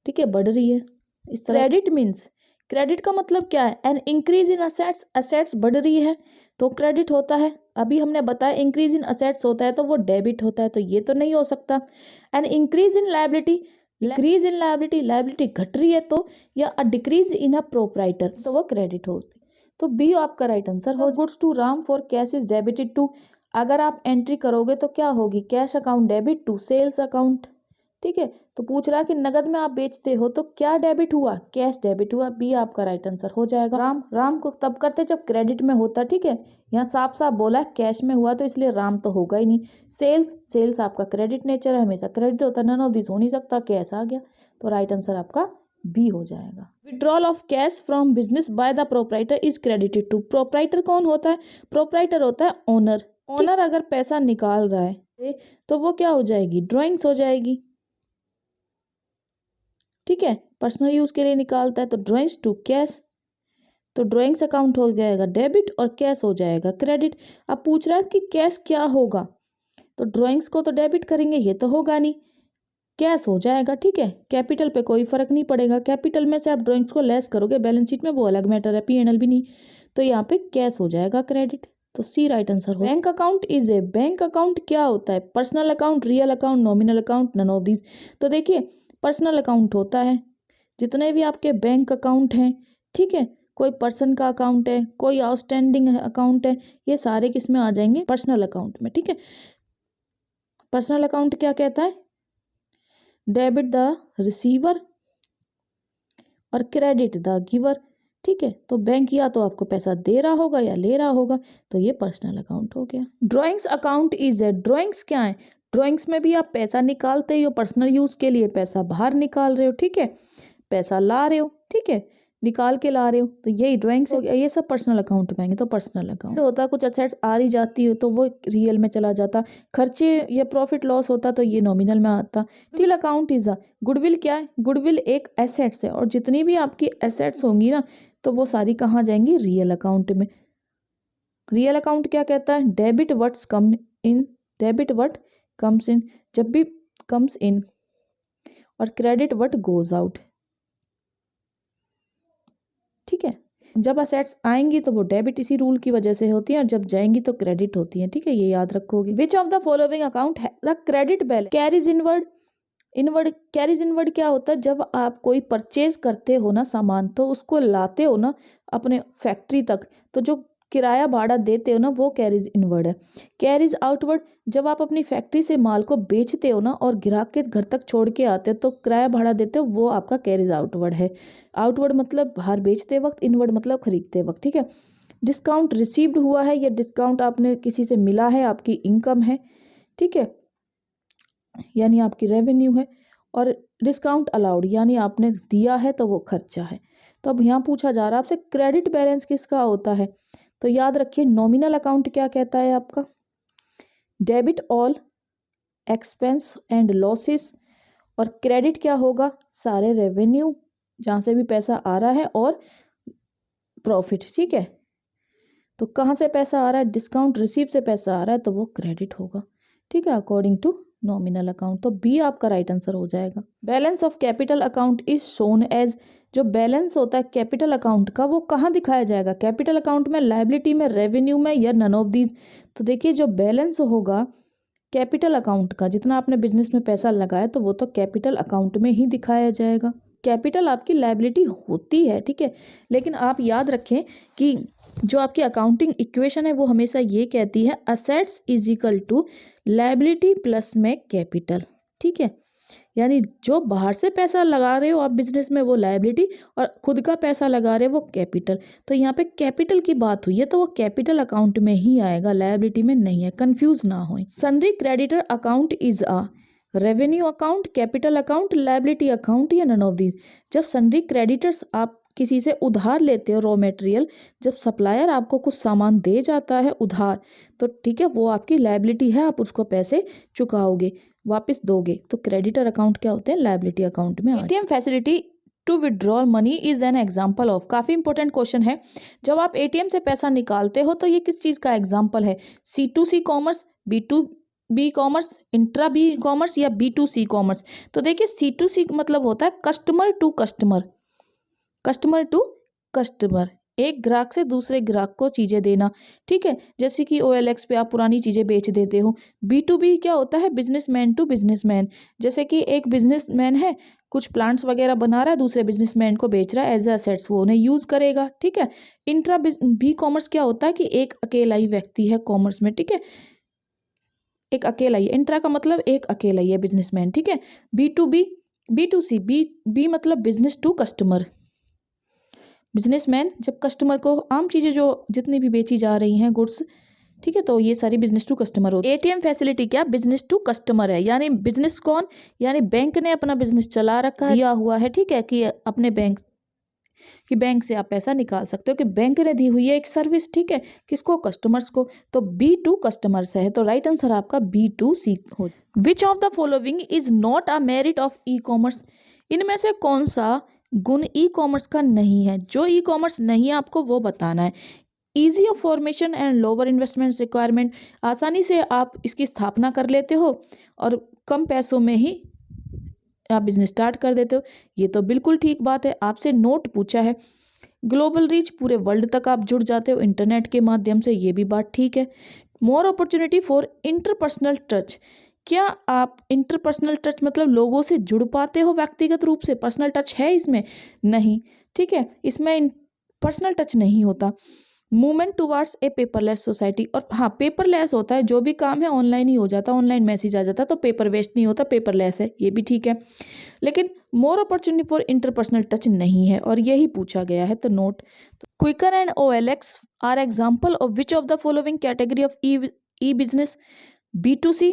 Speaker 2: ठीक है, बढ़ रही है इस तरह। क्रेडिट मीन्स, क्रेडिट का मतलब क्या है? An increase in assets, assets बढ़ रही है तो क्रेडिट होता है। अभी हमने बताया इंक्रीज इन असेट्स होता है तो वो डेबिट होता है, तो ये तो नहीं हो सकता। An increase in liability, decrease in liability, liability घट रही है तो, या a decrease in a proprietor, तो वो क्रेडिट होती। तो बी आपका राइट आंसर हो। Goods to Ram for cash is debited to, अगर आप एंट्री करोगे तो क्या होगी? Cash account debit to sales account, ठीक है। तो पूछ रहा है कि नगद में आप बेचते हो तो क्या डेबिट हुआ? कैश डेबिट हुआ। बी आपका राइट आंसर हो जाएगा। राम, राम को तब करते जब क्रेडिट में होता, ठीक है। यहाँ साफ साफ बोला है कैश में हुआ तो इसलिए राम तो होगा ही नहीं। सेल्स, सेल्स आपका क्रेडिट नेचर है, हमेशा क्रेडिट होता है, नन ऑफ दिस हो नहीं सकता, कैश आ गया, तो राइट आंसर आपका बी हो जाएगा। Withdrawal of cash from business by the proprietor is credited to, proprietor कौन होता है? प्रोप्राइटर होता है ओनर। ओनर अगर पैसा निकाल रहा है तो वो क्या हो जाएगी? ड्रॉइंग्स हो जाएगी, ठीक है। पर्सनल यूज के लिए निकालता है तो ड्रॉइंग्स टू कैश, तो ड्रॉइंग्स अकाउंट हो जाएगा डेबिट और कैश हो जाएगा क्रेडिट। अब पूछ रहा है कि कैश क्या होगा, तो ड्रॉइंग्स को तो डेबिट करेंगे, ये तो होगा नहीं, कैश हो जाएगा, ठीक है। कैपिटल पे कोई फर्क नहीं पड़ेगा, कैपिटल में से आप ड्रॉइंग्स को लेस करोगे बैलेंस शीट में, वो अलग मैटर है, P&L भी नहीं, तो यहाँ पे कैश हो जाएगा क्रेडिट, तो सी राइट आंसर हो। Bank account is a, bank account क्या होता है? Personal account, real account, nominal account, none of these. तो देखिए पर्सनल अकाउंट होता है जितने भी आपके बैंक अकाउंट हैं, ठीक है, कोई पर्सन का अकाउंट है, कोई आउटस्टैंडिंग अकाउंट है, ये सारे किस में आ जाएंगे? पर्सनल अकाउंट में, ठीक है। पर्सनल अकाउंट क्या कहता है? डेबिट द रिसीवर और क्रेडिट द गिवर, ठीक है। तो बैंक या तो आपको पैसा दे रहा होगा या ले रहा होगा, तो ये पर्सनल अकाउंट हो गया। Drawings account is A, drawings क्या है? ड्रॉइंग्स में भी आप पैसा निकालते हो, पर्सनल यूज के लिए पैसा बाहर निकाल रहे हो, ठीक है, पैसा ला रहे हो, ठीक है, निकाल के ला रहे हो, तो यही ड्राइंग्स हो गया। ये सब पर्सनल अकाउंट में आएंगे, तो पर्सनल अकाउंट होता है, कुछ असेट्स आ रही जाती है तो वो रियल में चला जाता, खर्चे या प्रॉफिट लॉस होता तो ये नॉमिनल में आता। Goodwill account is a, goodwill क्या है? गुडविल एक एसेट्स है, और जितनी भी आपकी एसेट्स होंगी ना तो वो सारी कहाँ जाएंगी? रियल अकाउंट में। रियल अकाउंट क्या कहता है? Debit what's come in, debit what comes in, जब भी कम्स इन, और क्रेडिट व्हाट गोज आउट, ठीक है। जब असेट्स आएंगी तो वो डेबिट इसी रूल की वजह से होती है, और जब जाएंगी तो क्रेडिट होती है, ठीक है, ये याद रखोगे। Which of the following account है the credit balance carries inward, inward, carries inward क्या होता है? जब आप कोई परचेज करते हो ना सामान, तो उसको लाते हो ना अपने फैक्ट्री तक, तो जो किराया भाड़ा देते हो ना वो कैरीज इनवर्ड है। कैरीज आउटवर्ड, जब आप अपनी फैक्ट्री से माल को बेचते हो ना और ग्राहक के घर तक छोड़ के आते हो तो किराया भाड़ा देते हो, वो आपका कैरीज आउटवर्ड है। आउटवर्ड मतलब बाहर बेचते वक्त, इनवर्ड मतलब खरीदते वक्त, ठीक है। डिस्काउंट रिसीव्ड हुआ है, या डिस्काउंट आपने किसी से मिला है, आपकी इनकम है, ठीक है, यानी आपकी रेवेन्यू है। और डिस्काउंट अलाउड यानी आपने दिया है तो वो खर्चा है। तो अब यहाँ पूछा जा रहा है आपसे क्रेडिट बैलेंस किसका होता है, तो याद रखिए नॉमिनल अकाउंट क्या कहता है आपका? Debit all expense and losses, और क्रेडिट क्या होगा? सारे रेवेन्यू जहाँ से भी पैसा आ रहा है और प्रॉफिट, ठीक है। तो कहाँ से पैसा आ रहा है? डिस्काउंट रिसीव से पैसा आ रहा है तो वो क्रेडिट होगा, ठीक है, अकॉर्डिंग टू नॉमिनल अकाउंट। तो बी आपका राइट आंसर हो जाएगा। Balance of capital account is shown as, जो बैलेंस होता है कैपिटल अकाउंट का वो कहाँ दिखाया जाएगा? कैपिटल अकाउंट में, लायबिलिटी में, रेवेन्यू में, या नन ऑफ दीज। तो देखिए जो बैलेंस होगा कैपिटल अकाउंट का, जितना आपने बिजनेस में पैसा लगाया तो वो तो कैपिटल अकाउंट में ही दिखाया जाएगा। कैपिटल आपकी लायबिलिटी होती है, ठीक है, लेकिन आप याद रखें कि जो आपकी अकाउंटिंग इक्वेशन है वो हमेशा ये कहती है assets is equal to liability plus में कैपिटल, ठीक है। यानी जो बाहर से पैसा लगा रहे हो आप बिजनेस में वो लायबिलिटी, और खुद का पैसा लगा रहे हो वो कैपिटल। तो यहाँ पे कैपिटल की बात हुई है तो वो कैपिटल अकाउंट में ही आएगा, लायबिलिटी में नहीं है, कंफ्यूज ना हो। Sundry creditor account is a revenue account, capital account, liability account, या नन ऑफ दीज। जब सन्ड्री क्रेडिटर्स आप किसी से उधार लेते हो रॉ मटेरियल, जब सप्लायर आपको कुछ सामान दे जाता है उधार, तो ठीक है वो आपकी लायबिलिटी है, आप उसको पैसे चुकाओगे, वापस दोगे, तो क्रेडिटर अकाउंट क्या होते हैं? लायबिलिटी अकाउंट में। ATM facility to withdraw money is an example of, काफ़ी इंपॉर्टेंट क्वेश्चन है। जब आप एटीएम से पैसा निकालते हो तो ये किस चीज़ का एग्जाम्पल है? C2C commerce, B2 B commerce, intra B commerce या B2C कॉमर्स। तो देखिए C2C मतलब होता है customer to customer, customer to customer, एक ग्राहक से दूसरे ग्राहक को चीज़ें देना, ठीक है, जैसे कि OLX पे आप पुरानी चीज़ें बेच देते हो। B2B क्या होता है, बिजनेसमैन टू बिजनेसमैन, जैसे कि एक बिजनेसमैन है कुछ प्लांट्स वगैरह बना रहा है, दूसरे बिजनेसमैन को बेच रहा है एज असेट्स, वो उन्हें यूज़ करेगा, ठीक है। इंट्रा बी कॉमर्स क्या होता है कि एक अकेला ही व्यक्ति है कॉमर्स में, ठीक है, एक अकेला ही, इंट्रा का मतलब एक अकेला ही है बिजनेसमैन, ठीक है। B2B B2C, बी मतलब बिजनेस टू कस्टमर, बिजनेसमैन जब कस्टमर को आम चीज़ें जो जितनी भी बेची जा रही हैं गुड्स, ठीक है, तो ये सारी बिजनेस टू कस्टमर होती है। ATM फैसिलिटी क्या, बिजनेस टू कस्टमर है, यानी बिजनेस कौन, यानी बैंक ने अपना बिजनेस चला रखा है, दिया हुआ है, ठीक है, कि अपने बैंक कि बैंक से आप पैसा निकाल सकते हो, कि बैंक ने दी हुई है एक सर्विस, ठीक है, किसको, कस्टमर्स को, तो B2 कस्टमर्स है, तो राइट आंसर आपका B2C हो। विच of the following is not a merit of e commerce, इनमें से कौन सा गुण ई कॉमर्स का नहीं है, जो ई कॉमर्स नहीं है आपको वो बताना है। Easy of formation and lower investment requirement, आसानी से आप इसकी स्थापना कर लेते हो और कम पैसों में ही आप बिजनेस स्टार्ट कर देते हो, ये तो बिल्कुल ठीक बात है। आपसे नोट पूछा है, ग्लोबल रीच, पूरे वर्ल्ड तक आप जुड़ जाते हो इंटरनेट के माध्यम से, ये भी बात ठीक है। मोर अपॉर्चुनिटी फॉर इंटरपर्सनल टच, क्या आप इंटरपर्सनल टच मतलब लोगों से जुड़ पाते हो व्यक्तिगत रूप से, पर्सनल टच है इसमें, नहीं, ठीक है, इसमें पर्सनल टच नहीं होता। मूवमेंट टुवार्ड्स ए पेपरलेस सोसाइटी, और हाँ पेपरलेस होता है, जो भी काम है ऑनलाइन ही हो जाता है, ऑनलाइन मैसेज आ जाता है, तो पेपर वेस्ट नहीं होता, पेपरलेस है, ये भी ठीक है। लेकिन more opportunity for interpersonal touch नहीं है, और यही पूछा गया है, तो note. Quikr and OLX are example of which of the following category of e business, B2C,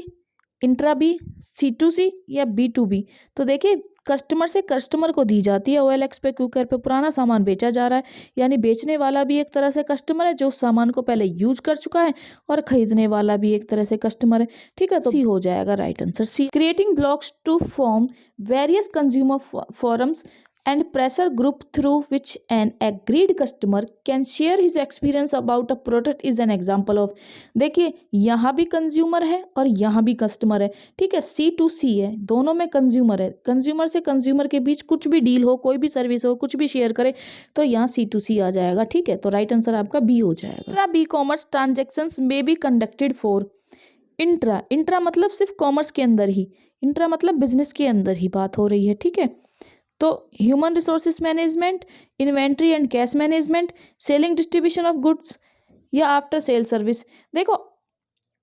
Speaker 2: intra B, C2C या B2B। तो देखिए कस्टमर से कस्टमर को दी जाती है, OLX पे, क्विकर पे पुराना सामान बेचा जा रहा है, यानी बेचने वाला भी एक तरह से कस्टमर है जो सामान को पहले यूज कर चुका है, और खरीदने वाला भी एक तरह से कस्टमर है, ठीक है, तो C हो जाएगा right answer C। Creating blocks to form various consumer forums and pressure group through which an agreed customer can share his experience about a product is an example of। देखिए यहाँ भी consumer है और यहाँ भी customer है, ठीक है, C2C है, दोनों में कंज्यूमर है, कंज्यूमर से कंज्यूमर के बीच कुछ भी डील हो, कोई भी सर्विस हो, कुछ भी शेयर करे, तो यहाँ C2C आ जाएगा, ठीक है, तो राइट आंसर आपका B हो जाएगा। B commerce transactions may be conducted for intra, intra मतलब सिर्फ कॉमर्स के अंदर ही, इंट्रा मतलब बिजनेस के अंदर ही बात हो रही है, ठीक है, तो human resources management, inventory and cash management, selling distribution of goods या आफ्टर सेल सर्विस। देखो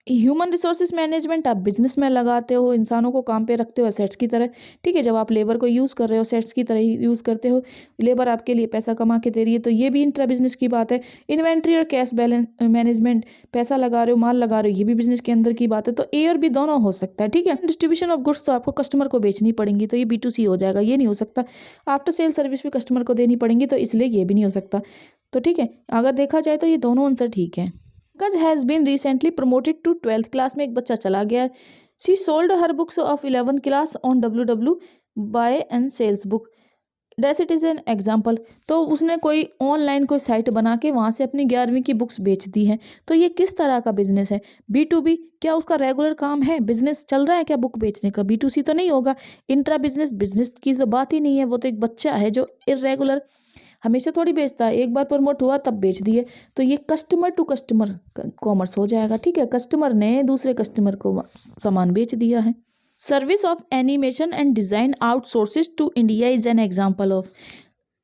Speaker 2: ह्यूमन रिसोर्सेज मैनेजमेंट आप बिजनेस में लगाते हो, इंसानों को काम पे रखते हो एसेट्स की तरह, ठीक है, जब आप लेबर को यूज़ कर रहे हो एसेट्स की तरह ही यूज़ करते हो, लेबर आपके लिए पैसा कमा के दे रही है, तो ये भी इंट्रा बिजनेस की बात है। इन्वेंट्री और कैश बैलेंस मैनेजमेंट, पैसा लगा रहे हो, माल लगा रहे हो, ये भी बिजनेस के अंदर की बात है, तो ए और बी दोनों हो सकता है, ठीक है। डिस्ट्रीब्यूशन ऑफ गुड्स तो आपको कस्टमर को बेचनी पड़ेंगी, तो ये B2C हो जाएगा, ये नहीं हो सकता। आफ्टर सेल सर्विस भी कस्टमर को देनी पड़ेंगी, तो इसलिए ये भी नहीं हो सकता, तो ठीक है, अगर देखा जाए तो ये दोनों आंसर ठीक है। Pankaj has been recently promoted to 12th class में एक बच्चा चला गया। She sold her books of 11th class on WW buy and sales book, does it is an example. तो उसने कोई ऑनलाइन कोई साइट बना के वहाँ से अपनी 11वीं की बुक्स बेच दी हैं, तो ये किस तरह का बिजनेस है, B2B, क्या उसका रेगुलर काम है, बिजनेस चल रहा है क्या बुक बेचने का, B2C तो नहीं होगा। इंट्रा बिजनेस, बिजनेस की तो बात ही नहीं है, वो तो एक बच्चा है जो इरेगुलर हमेशा थोड़ी बेचता है, एक बार प्रमोट हुआ तब बेच दिए, तो ये कस्टमर टू कस्टमर कॉमर्स हो जाएगा, ठीक है, कस्टमर ने दूसरे कस्टमर को सामान बेच दिया है। Service of animation and design outsources to India is an example of,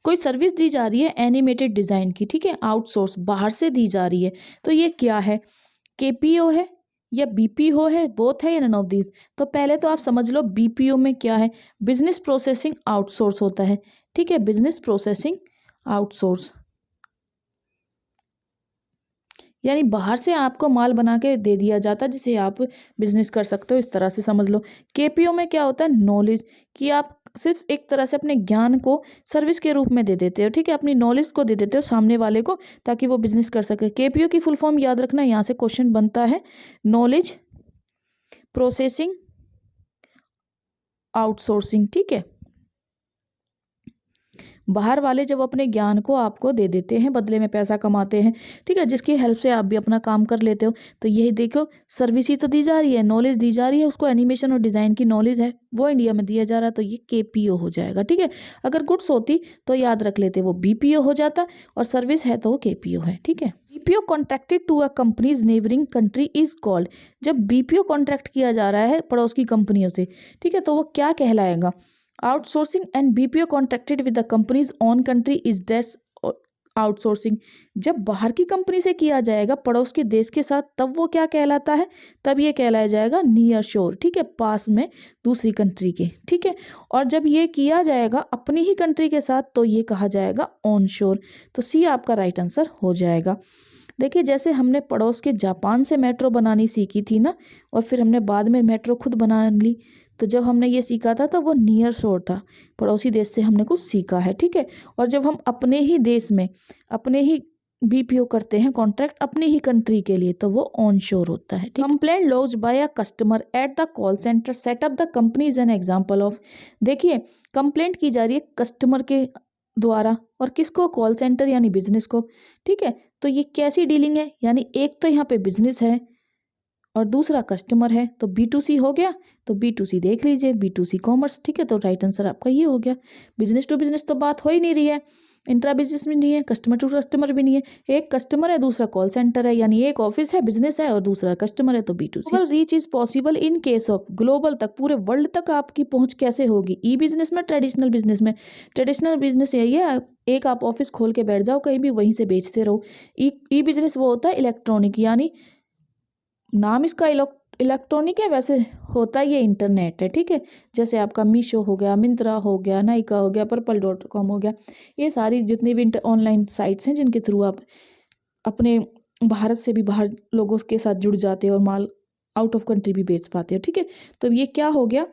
Speaker 2: कोई सर्विस दी जा रही है एनिमेटेड डिज़ाइन की, ठीक है, आउटसोर्स बाहर से दी जा रही है, तो ये क्या है, KPO है या BPO है, बोथ है या नन ऑफ दीज। तो पहले तो आप समझ लो BPO में क्या है, बिजनेस प्रोसेसिंग आउटसोर्स होता है, ठीक है, बिजनेस प्रोसेसिंग आउटसोर्स, यानी बाहर से आपको माल बना के दे दिया जाता है जिसे आप बिजनेस कर सकते हो, इस तरह से समझ लो। KPO में क्या होता है, नॉलेज, कि आप सिर्फ एक तरह से अपने ज्ञान को सर्विस के रूप में दे देते हो, ठीक है, अपनी नॉलेज को दे देते हो सामने वाले को ताकि वो बिजनेस कर सके। KPO की फुल फॉर्म याद रखना, यहाँ से क्वेश्चन बनता है, नॉलेज प्रोसेसिंग आउटसोर्सिंग, ठीक है। बाहर वाले जब अपने ज्ञान को आपको दे देते हैं, बदले में पैसा कमाते हैं, ठीक है, जिसकी हेल्प से आप भी अपना काम कर लेते हो। तो यही देखो, सर्विस ही तो दी जा रही है, नॉलेज दी जा रही है, उसको एनिमेशन और डिज़ाइन की नॉलेज है, वो इंडिया में दिया जा रहा है, तो ये KPO हो जाएगा। ठीक है, अगर गुड्स होती तो याद रख लेते, वो BPO हो जाता, और सर्विस है तो वो KPO है। ठीक है, BPO contracted to a companies neighbouring country is called. जब BPO कॉन्ट्रैक्ट किया जा रहा है पड़ोस की कंपनियों से, ठीक है, तो वो क्या कहलाएगा? Outsourcing and BPO contracted with the companies on country is that's outsourcing. जब बाहर की कंपनी से किया जाएगा पड़ोस के देश के साथ, तब वो क्या कहलाता है? तब ये कहलाया जाएगा नियर शोर। ठीक है, पास में दूसरी कंट्री के। ठीक है, और जब ये किया जाएगा अपनी ही कंट्री के साथ, तो ये कहा जाएगा ऑन शोर। तो C आपका राइट आंसर हो जाएगा। देखिए, जैसे हमने पड़ोस के जापान से मेट्रो बनानी सीखी थी ना, और फिर हमने बाद में मेट्रो खुद बना ली, तो जब हमने ये सीखा था तो वो नियर शोर था, पड़ोसी देश से हमने कुछ सीखा है। ठीक है, और जब हम अपने ही देश में अपने ही BPO करते हैं कॉन्ट्रैक्ट अपनी ही कंट्री के लिए, तो वो ऑन शोर होता है। Complaint launch by a customer at the call centre setup the company is an example of. देखिए, कंप्लेंट की जा रही है कस्टमर के द्वारा, और किसको? कॉल सेंटर यानी बिजनेस को। ठीक है, तो ये कैसी डीलिंग है? यानी एक तो यहाँ पे बिजनेस है और दूसरा कस्टमर है, तो B2C हो गया। तो B2C देख लीजिए, B2C कॉमर्स। ठीक है, तो राइट आंसर आपका ये हो गया। बिजनेस टू बिजनेस तो बात हो ही नहीं रही है, इंट्रा बिजनेस भी नहीं है, कस्टमर टू कस्टमर भी नहीं है, एक कस्टमर है दूसरा कॉल सेंटर है, यानी एक ऑफिस है बिजनेस है और दूसरा कस्टमर है, तो B2C। Global reach is possible in case of, global तक पूरे वर्ल्ड तक आपकी पहुंच कैसे होगी? ई बिजनेस में, ट्रेडिशनल बिजनेस में। ट्रेडिशनल बिजनेस यही है, एक आप ऑफिस खोल के बैठ जाओ कहीं भी, वहीं से बेचते रहो। ई बिजनेस वो होता है इलेक्ट्रॉनिक, यानी नाम इसका इलेक्ट्रॉनिक है, वैसे होता ये इंटरनेट है। ठीक है, जैसे आपका मीशो हो गया, मिंत्रा हो गया, नाइका हो गया, पर्पल.com हो गया, ये सारी जितनी भी ऑनलाइन साइट्स हैं जिनके थ्रू आप अपने भारत से भी बाहर लोगों के साथ जुड़ जाते हो और माल आउट ऑफ कंट्री भी बेच पाते हो। ठीक है, तो ये क्या हो गया?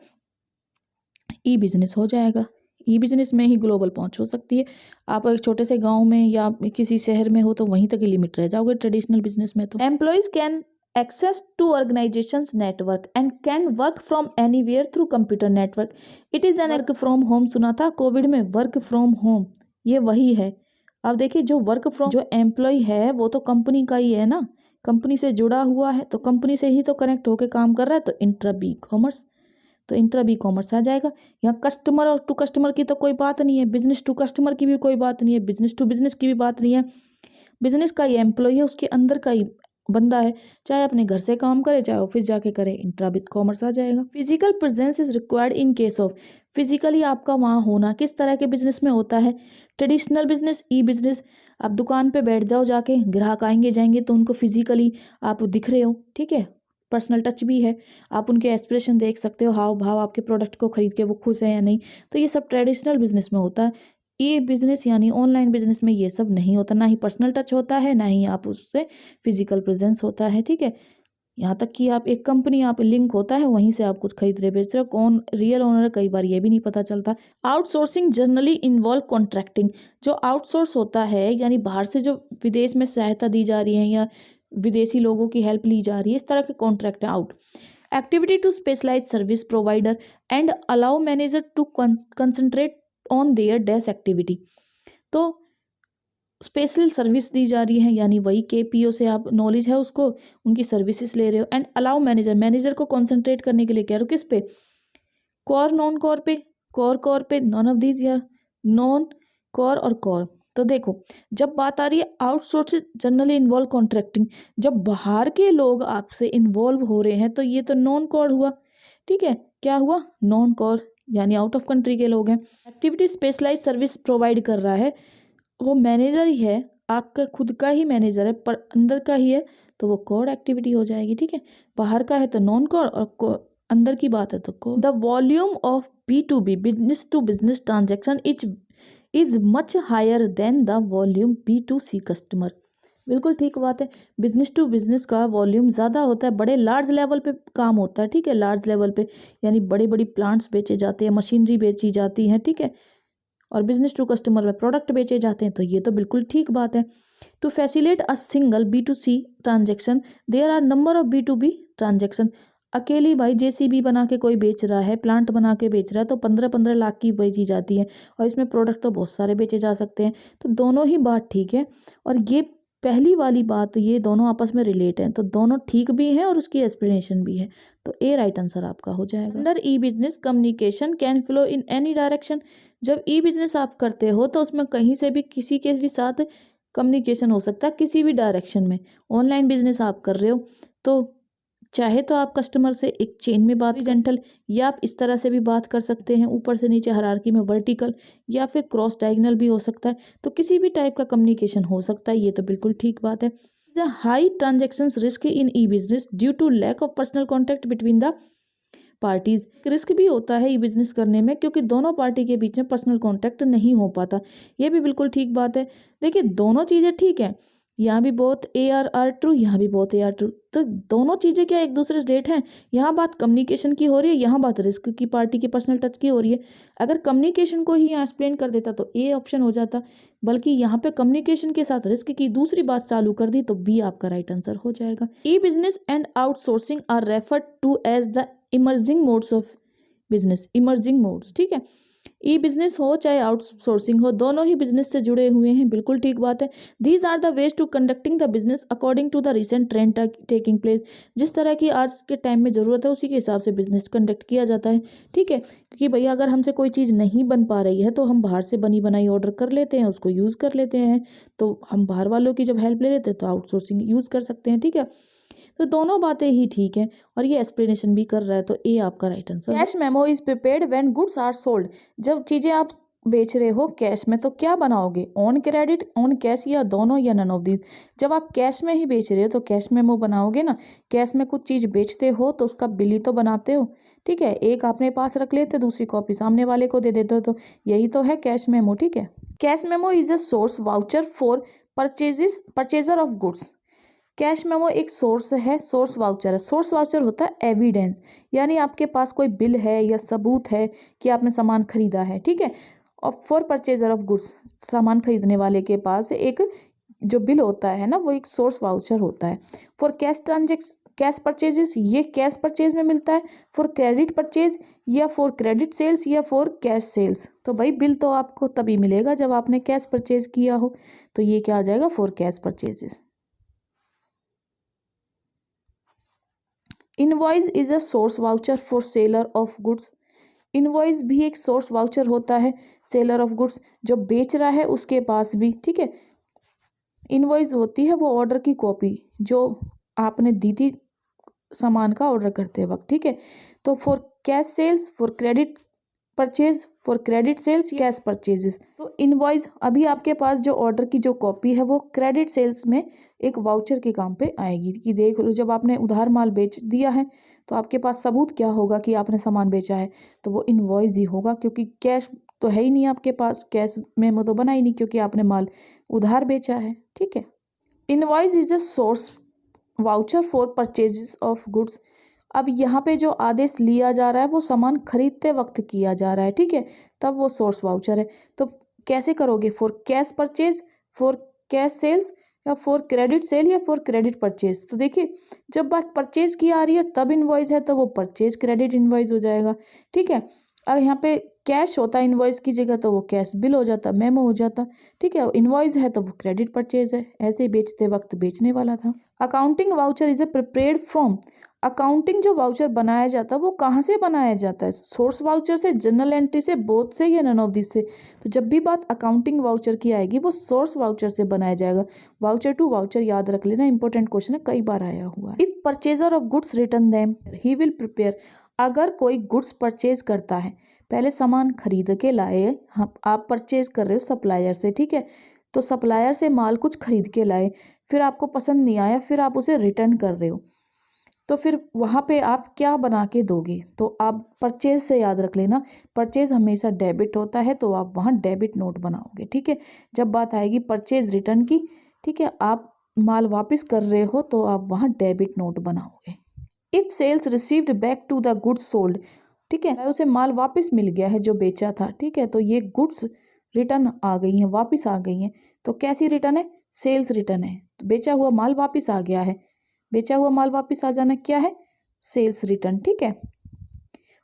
Speaker 2: ई बिजनेस हो जाएगा। ई बिजनेस में ही ग्लोबल पहुंच हो सकती है। आप एक छोटे से गांव में या किसी शहर में हो तो वहीं तक ही लिमिट रह जाओगे। ट्रेडिशनल बिजनेस में तो employees can access to organizations network and can work from anywhere through computer network. It is an work from home सुना था कोविड में, वर्क फ्रॉम होम ये वही है। अब देखिए, जो वर्क फ्रॉम, जो एम्प्लॉय है वो तो कंपनी का ही है ना, कंपनी से जुड़ा हुआ है, तो कंपनी से ही तो कनेक्ट होकर काम कर रहा है, तो इंट्रा बी कॉमर्स, तो इंट्रा बी कॉमर्स आ जाएगा। यहाँ कस्टमर और टू कस्टमर की तो कोई बात नहीं है, बिजनेस टू कस्टमर की भी कोई बात नहीं है, बिजनेस टू बिजनेस की भी बात नहीं है। बिजनेस का ही एम्प्लॉय है, उसके अंदर का ही बंदा है, चाहे अपने घर से काम करे चाहे ऑफिस जाके करे, इंट्रा विद कॉमर्स आ जाएगा। Physical presence is required in case of, physically आपका वहाँ होना किस तरह के बिजनेस में होता है? ट्रेडिशनल बिजनेस, ई बिजनेस। आप दुकान पे बैठ जाओ जाके, ग्राहक आएंगे जाएंगे तो उनको फिजिकली आप दिख रहे हो। ठीक है, पर्सनल टच भी है, आप उनके एक्सप्रेशन देख सकते हो, हाव भाव, आपके प्रोडक्ट को खरीद के वो खुश है या नहीं, तो ये सब ट्रेडिशनल बिजनेस में होता है। ये बिजनेस यानी ऑनलाइन बिजनेस में ये सब नहीं होता, ना ही पर्सनल टच होता है, ना ही आप उससे फिजिकल प्रेजेंस होता है। ठीक है, यहाँ तक कि आप एक कंपनी आप लिंक होता है, वहीं से आप कुछ खरीद रहे बेच रहे हो, कौन रियल ओनर है कई बार ये भी नहीं पता चलता। आउटसोर्सिंग जनरली इन्वॉल्व कॉन्ट्रैक्टिंग, जो आउटसोर्स होता है यानी बाहर से जो विदेश में सहायता दी जा रही है या विदेशी लोगों की हेल्प ली जा रही है, इस तरह के कॉन्ट्रैक्ट है। Out activity to specialise service provider and allow manager to concentrate on their dash activity, तो स्पेशल सर्विस दी जा रही है, यानी वही KPO से आप नॉलेज है उसको, उनकी सर्विसेज ले रहे हो। एंड अलाउ मैनेजर, मैनेजर को कॉन्सेंट्रेट करने के लिए कह रहे हो, किस पे? कोर नॉन कोर पे, कोर पे, नॉन ऑफ दीज, या नॉन कोर और कोर। तो देखो, जब बात आ रही है आउटसोर्स जनरली इन्वॉल्व कॉन्ट्रैक्टिंग, जब बाहर के लोग आपसे इन्वॉल्व हो रहे हैं तो ये तो नॉन कोर हुआ। ठीक है, क्या हुआ? नॉन कोर, यानी आउट ऑफ कंट्री के लोग हैं। एक्टिविटी स्पेशलाइज सर्विस प्रोवाइड कर रहा है, वो मैनेजर ही है, आपका खुद का ही मैनेजर है पर अंदर का ही है, तो वो कोर एक्टिविटी हो जाएगी। ठीक है, बाहर का है तो नॉन कोर, और अंदर की बात है तो core. The volume of B2B, business to business transaction is much higher than the volume B2C customer. बिल्कुल ठीक बात है, बिजनेस टू बिजनेस का वॉल्यूम ज़्यादा होता है, बड़े लार्ज लेवल पे काम होता है। ठीक है, लार्ज लेवल पे यानी बड़ी बड़ी प्लांट्स बेचे जाते हैं, मशीनरी बेची जाती हैं। ठीक है, और बिजनेस टू कस्टमर में प्रोडक्ट बेचे जाते हैं, तो ये तो बिल्कुल ठीक बात है। To facilitate a single B2C transaction there are number of B2B transaction, अकेली भाई जेसीबी बना के कोई बेच रहा है, प्लांट बना के बेच रहा है, तो 15-15 लाख की बेची जाती है और इसमें प्रोडक्ट तो बहुत सारे बेचे जा सकते हैं। तो दोनों ही बात ठीक है, और ये पहली वाली बात, ये दोनों आपस में रिलेट हैं, तो दोनों ठीक भी हैं और उसकी एक्सप्लेनेशन भी है। तो ए राइट आंसर आपका हो जाएगा। Under E business communication can flow in any direction. जब ई बिजनेस आप करते हो तो उसमें कहीं से भी किसी के भी साथ कम्युनिकेशन हो सकता है, किसी भी डायरेक्शन में। ऑनलाइन बिजनेस आप कर रहे हो तो चाहे तो आप कस्टमर से एक चेन में बात जेंटल, या आप इस तरह से भी बात कर सकते हैं, ऊपर से नीचे हायरार्की में वर्टिकल, या फिर क्रॉस डायगोनल भी हो सकता है। तो किसी भी टाइप का कम्युनिकेशन हो सकता है, ये तो बिल्कुल ठीक बात है। The high transaction risk in e business due to lack of personal contact between the parties. Risk भी होता है ई बिजनेस करने में, क्योंकि दोनों पार्टी के बीच में पर्सनल कॉन्टैक्ट नहीं हो पाता, ये भी बिल्कुल ठीक बात है। देखिए दोनों चीज़ें ठीक हैं, यहाँ भी बहुत ए आर ट्रू, यहाँ भी बहुत ए आर ट्रू, तो दोनों चीज़ें क्या एक दूसरे से रेट हैं। यहाँ बात कम्युनिकेशन की हो रही है, यहाँ बात रिस्क की, पार्टी की पर्सनल टच की हो रही है। अगर कम्युनिकेशन को ही यहाँ एक्सप्लेन कर देता तो ए ऑप्शन हो जाता, बल्कि यहाँ पे कम्युनिकेशन के साथ रिस्क की दूसरी बात चालू कर दी, तो बी आपका राइट आंसर हो जाएगा। E business and outsourcing are referred to as the emerging modes of business. Emerging modes, ठीक है। ई बिजनेस हो चाहे आउटसोर्सिंग हो, दोनों ही बिजनेस से जुड़े हुए हैं, बिल्कुल ठीक बात है। These are the ways to conducting the business according to the recent trend taking place. जिस तरह की आज के टाइम में ज़रूरत है उसी के हिसाब से बिजनेस कंडक्ट किया जाता है, ठीक है। क्योंकि भैया अगर हमसे कोई चीज़ नहीं बन पा रही है तो हम बाहर से बनी बनाई ऑर्डर कर लेते हैं, उसको यूज़ कर लेते हैं। तो हम बाहर वालों की जब हेल्प ले लेते हैं तो आउटसोर्सिंग यूज़ कर सकते हैं, ठीक है। तो दोनों बातें ही ठीक हैं, और ये एक्सप्लेनेशन भी कर रहा है, तो ए आपका right answer. Cash memo is prepared when goods are sold. जब चीज़ें आप बेच रहे हो कैश में तो क्या बनाओगे, ऑन क्रेडिट, ऑन कैश, या दोनों, या नन ऑफ दीज। जब आप कैश में ही बेच रहे हो तो कैश मेमो बनाओगे ना। कैश में कुछ चीज़ बेचते हो तो उसका बिल ही तो बनाते हो, ठीक है। एक अपने पास रख लेते, दूसरी कॉपी सामने वाले को दे देते हो, तो यही तो है कैश मेमो, ठीक है। Cash memo is a source voucher for purchaser of goods. Cash memo एक सोर्स है, सोर्स वाउचर है। सोर्स वाउचर होता है एविडेंस, यानी आपके पास कोई बिल है या सबूत है कि आपने सामान खरीदा है, ठीक है। और फॉर परचेजर ऑफ गुड्स, सामान खरीदने वाले के पास एक जो बिल होता है ना, वो एक सोर्स वाउचर होता है। फॉर कैश परचेजेस, ये कैश परचेज में मिलता है। फॉर क्रेडिट परचेज, या फॉर क्रेडिट सेल्स, या फॉर कैश सेल्स। तो भाई बिल तो आपको तभी मिलेगा जब आपने कैश परचेज किया हो, तो ये क्या आ जाएगा, for cash purchases. Invoice is a source voucher for seller of goods. Invoice भी एक सोर्स वाउचर होता है सेलर ऑफ गुड्स, जो बेच रहा है उसके पास भी, ठीक है। इनवॉइस होती है वो ऑर्डर की कॉपी जो आपने दी थी सामान का ऑर्डर करते वक्त, ठीक है। तो for cash sales, for credit purchase, for credit sales, cash purchases. तो इनवॉइस अभी आपके पास जो ऑर्डर की जो कॉपी है वो क्रेडिट सेल्स में एक वाउचर के काम पे आएगी, कि देख लो जब आपने उधार माल बेच दिया है तो आपके पास सबूत क्या होगा कि आपने सामान बेचा है, तो वो इनवॉइस ही होगा, क्योंकि कैश तो है ही नहीं आपके पास, कैश मेमो तो बना ही नहीं, क्योंकि आपने माल उधार बेचा है, ठीक है। Invoice is a source voucher for purchases of goods. अब यहाँ पे जो आदेश लिया जा रहा है वो सामान खरीदते वक्त किया जा रहा है, ठीक है, तब वो सोर्स वाउचर है। तो कैसे करोगे, for cash purchase, for cash sales, या फॉर क्रेडिट सेल, या फॉर क्रेडिट परचेज। तो देखिए जब बात परचेज की आ रही है तब इनवॉइस है, तो वो परचेज क्रेडिट इनवॉइस हो जाएगा, ठीक है। अब यहाँ पे कैश होता है इनवॉइस की जगह तो वो कैश बिल हो जाता, मेमो हो जाता, ठीक है। इनवॉइस है तो वो क्रेडिट परचेज है, ऐसे ही बेचते वक्त बेचने वाला था। Accounting voucher is a prepared from. Accounting जो वाउचर बनाया जाता है वो कहाँ से बनाया जाता है, सोर्स वाउचर से, जनरल एंट्री से, बोथ से, या नन ऑफ दिस से। तो जब भी बात अकाउंटिंग वाउचर की आएगी वो सोर्स वाउचर से बनाया जाएगा। वाउचर टू वाउचर याद रख लेना, इंपॉर्टेंट क्वेश्चन है, कई बार आया हुआ है। If purchaser of goods return them he will prepare. अगर कोई गुड्स परचेज करता है, पहले सामान खरीद के लाए, आप परचेज कर रहे हो सप्लायर से, ठीक है। तो सप्लायर से माल कुछ खरीद के लाए, फिर आपको पसंद नहीं आया, फिर आप उसे रिटर्न कर रहे हो, तो फिर वहाँ पे आप क्या बना के दोगे, तो आप परचेज से याद रख लेना, परचेज हमेशा डेबिट होता है, तो आप वहाँ डेबिट नोट बनाओगे, ठीक है। जब बात आएगी परचेज रिटर्न की, ठीक है, आप माल वापस कर रहे हो तो आप वहाँ डेबिट नोट बनाओगे। If sales received back to the goods sold, ठीक है, उसे माल वापस मिल गया है जो बेचा था, ठीक है, तो ये गुड्स रिटर्न आ गई हैं, वापस आ गई हैं, तो कैसी रिटर्न है, सेल्स रिटर्न है। तो बेचा हुआ माल वापस आ गया है, बेचा हुआ माल वापस आ जाना क्या है, सेल्स रिटर्न। ठीक है,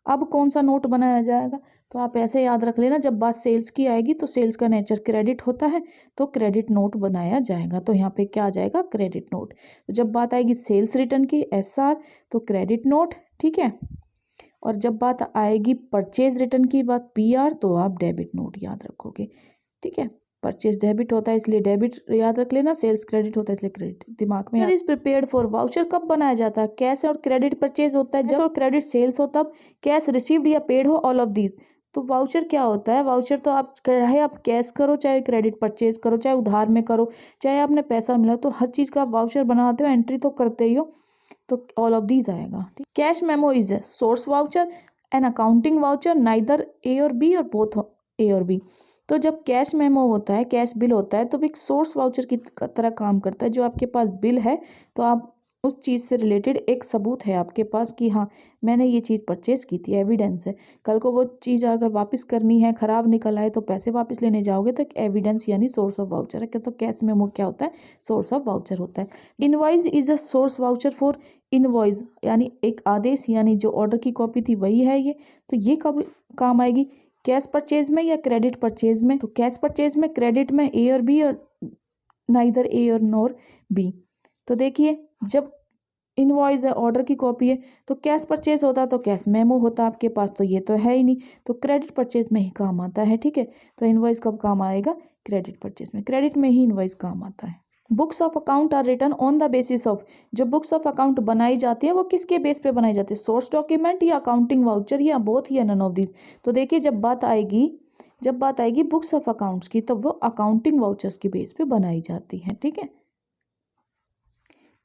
Speaker 2: अब कौन सा नोट बनाया जाएगा, तो आप ऐसे याद रख लेना, जब बात सेल्स की आएगी तो सेल्स का नेचर क्रेडिट होता है तो क्रेडिट नोट बनाया जाएगा। तो यहाँ पे क्या आ जाएगा, क्रेडिट नोट। तो जब बात आएगी सेल्स रिटर्न की, SR, तो क्रेडिट नोट। ठीक है, और जब बात आएगी परचेज रिटर्न की बात, PR, तो आप डेबिट नोट याद रखोगे। ठीक है, परचेज डेबिट होता है इसलिए डेबिट याद रख लेना, सेल्स क्रेडिट होता है इसलिए क्रेडिट दिमाग में। इज प्रिपेयर्ड फॉर, वाउचर कब बनाया जाता है, कैश और क्रेडिट परचेज होता है जब, और क्रेडिट सेल्स हो तब, कैश रिसीव्ड या पेड हो, ऑल ऑफ दीज। तो वाउचर क्या होता है, वाउचर तो आप चाहे आप कैश करो, चाहे क्रेडिट परचेज करो, चाहे उधार में करो, चाहे आपने पैसा मिला, तो हर चीज़ का आप वाउचर बनाते हो, एंट्री तो करते ही हो, तो ऑल ऑफ दीज आएगा। Cash memo is a source voucher, an accounting voucher, neither A और B और बोथ A और B। तो जब कैश मेमो होता है, कैश बिल होता है, तो वो एक सोर्स वाउचर की तरह काम करता है। जो आपके पास बिल है तो आप उस चीज़ से रिलेटेड एक सबूत है आपके पास कि हाँ मैंने ये चीज़ परचेज की थी, एविडेंस है। कल को वो चीज़ अगर वापस करनी है, ख़राब निकल आए, तो पैसे वापस लेने जाओगे तो एक एविडेंस यानी सोर्स ऑफ वाउचर है। तो कैश मेमो क्या होता है, सोर्स ऑफ वाउचर होता है। Invoice is a source voucher for invoice, यानी एक आदेश, यानी जो ऑर्डर की कॉपी थी वही है ये। तो ये कब काम आएगी, कैश परचेज में या क्रेडिट परचेज में। तो कैश परचेज में, क्रेडिट में A और B, और नाइदर A और नॉर B। तो देखिए जब इनवॉइस है, ऑर्डर की कॉपी है, तो कैश परचेज होता तो कैश मेमो होता आपके पास, तो ये तो है ही नहीं, तो क्रेडिट परचेज में ही काम आता है। ठीक है, तो इनवॉइस कब काम आएगा, क्रेडिट परचेज में, क्रेडिट में ही इनवॉइस काम आता है। Books of account are written on the basis of, जो बुक्स ऑफ अकाउंट बनाई जाती है वो किसके बेस पे बनाई जाती है, सोर्स डॉक्यूमेंट या अकाउंटिंग वाउचर या बोथ या नन ऑफ दिस। तो देखिए जब बात आएगी बुक्स ऑफ अकाउंट्स की, तब वो अकाउंटिंग वाउचर्स के बेस पे बनाई जाती है। ठीक है,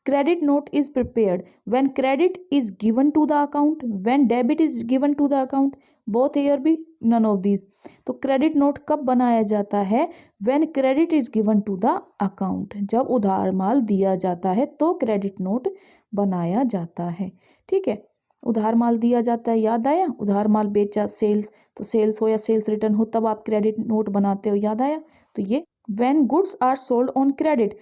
Speaker 2: credit note is prepared when credit is given to the account, when debit is given to the account, both A or B, none of these। तो क्रेडिट नोट कब बनाया जाता है, when credit is given to the account, जब उधार माल दिया जाता है तो क्रेडिट नोट बनाया जाता है। ठीक है, उधार माल दिया जाता है, याद आया, उधार माल बेचा, सेल्स, तो सेल्स हो या सेल्स रिटर्न हो तब आप क्रेडिट नोट बनाते हो, याद आया। तो ये when goods are sold on credit,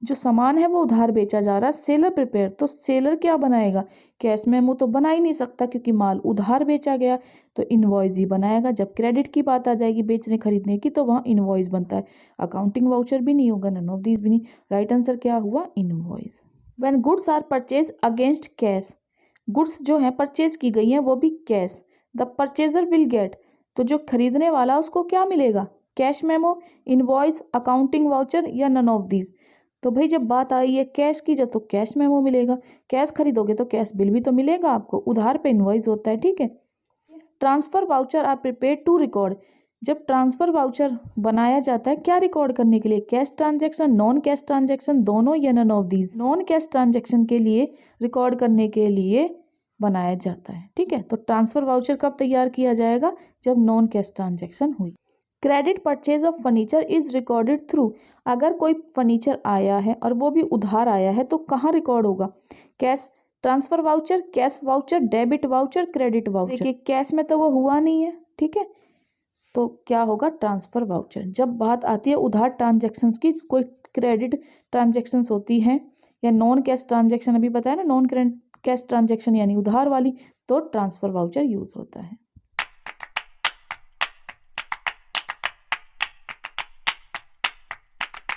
Speaker 2: जो सामान है वो उधार बेचा जा रहा है, सेलर प्रिपेयर, तो सेलर क्या बनाएगा, कैश मेमो तो बना ही नहीं सकता क्योंकि माल उधार बेचा गया, तो इनवॉइस ही बनाएगा। जब क्रेडिट की बात आ जाएगी बेचने खरीदने की, तो वहाँ इनवॉइस बनता है, अकाउंटिंग वाउचर भी नहीं होगा, नन ऑफ दीज भी नहीं। राइट आंसर क्या हुआ, invoice. When goods are purchase against cash, goods जो है परचेज की गई हैं वो भी cash, the purchaser will get, तो जो खरीदने वाला उसको क्या मिलेगा, cash memo, invoice, accounting voucher या नन ऑफ दीज। तो भाई जब बात आई है कैश की, जब तो कैश मेमो मिलेगा, कैश खरीदोगे तो कैश बिल भी तो मिलेगा आपको, उधार पे इनवॉइस होता है। ठीक है, transfer voucher are prepared to record, जब ट्रांसफर वाउचर बनाया जाता है क्या रिकॉर्ड करने के लिए, cash transaction, non cash transaction, दोनों या none of these. Non cash transaction के लिए रिकॉर्ड करने के लिए बनाया जाता है। ठीक है, तो ट्रांसफर वाउचर कब तैयार किया जाएगा, जब नॉन कैश ट्रांजैक्शन हुई। Credit purchase of furniture is recorded through, अगर कोई फर्नीचर आया है और वो भी उधार आया है तो कहाँ रिकॉर्ड होगा, cash transfer voucher, cash voucher, debit voucher, credit voucher. देखिए कैश में तो वो हुआ नहीं है, ठीक है, तो क्या होगा, ट्रांसफर वाउचर। जब बात आती है उधार ट्रांजैक्शंस की, कोई क्रेडिट ट्रांजैक्शंस होती हैं या नॉन कैश ट्रांजैक्शन, अभी बताया ना, नॉन कैश ट्रांजैक्शन यानी उधार वाली, तो ट्रांसफर वाउचर यूज होता है।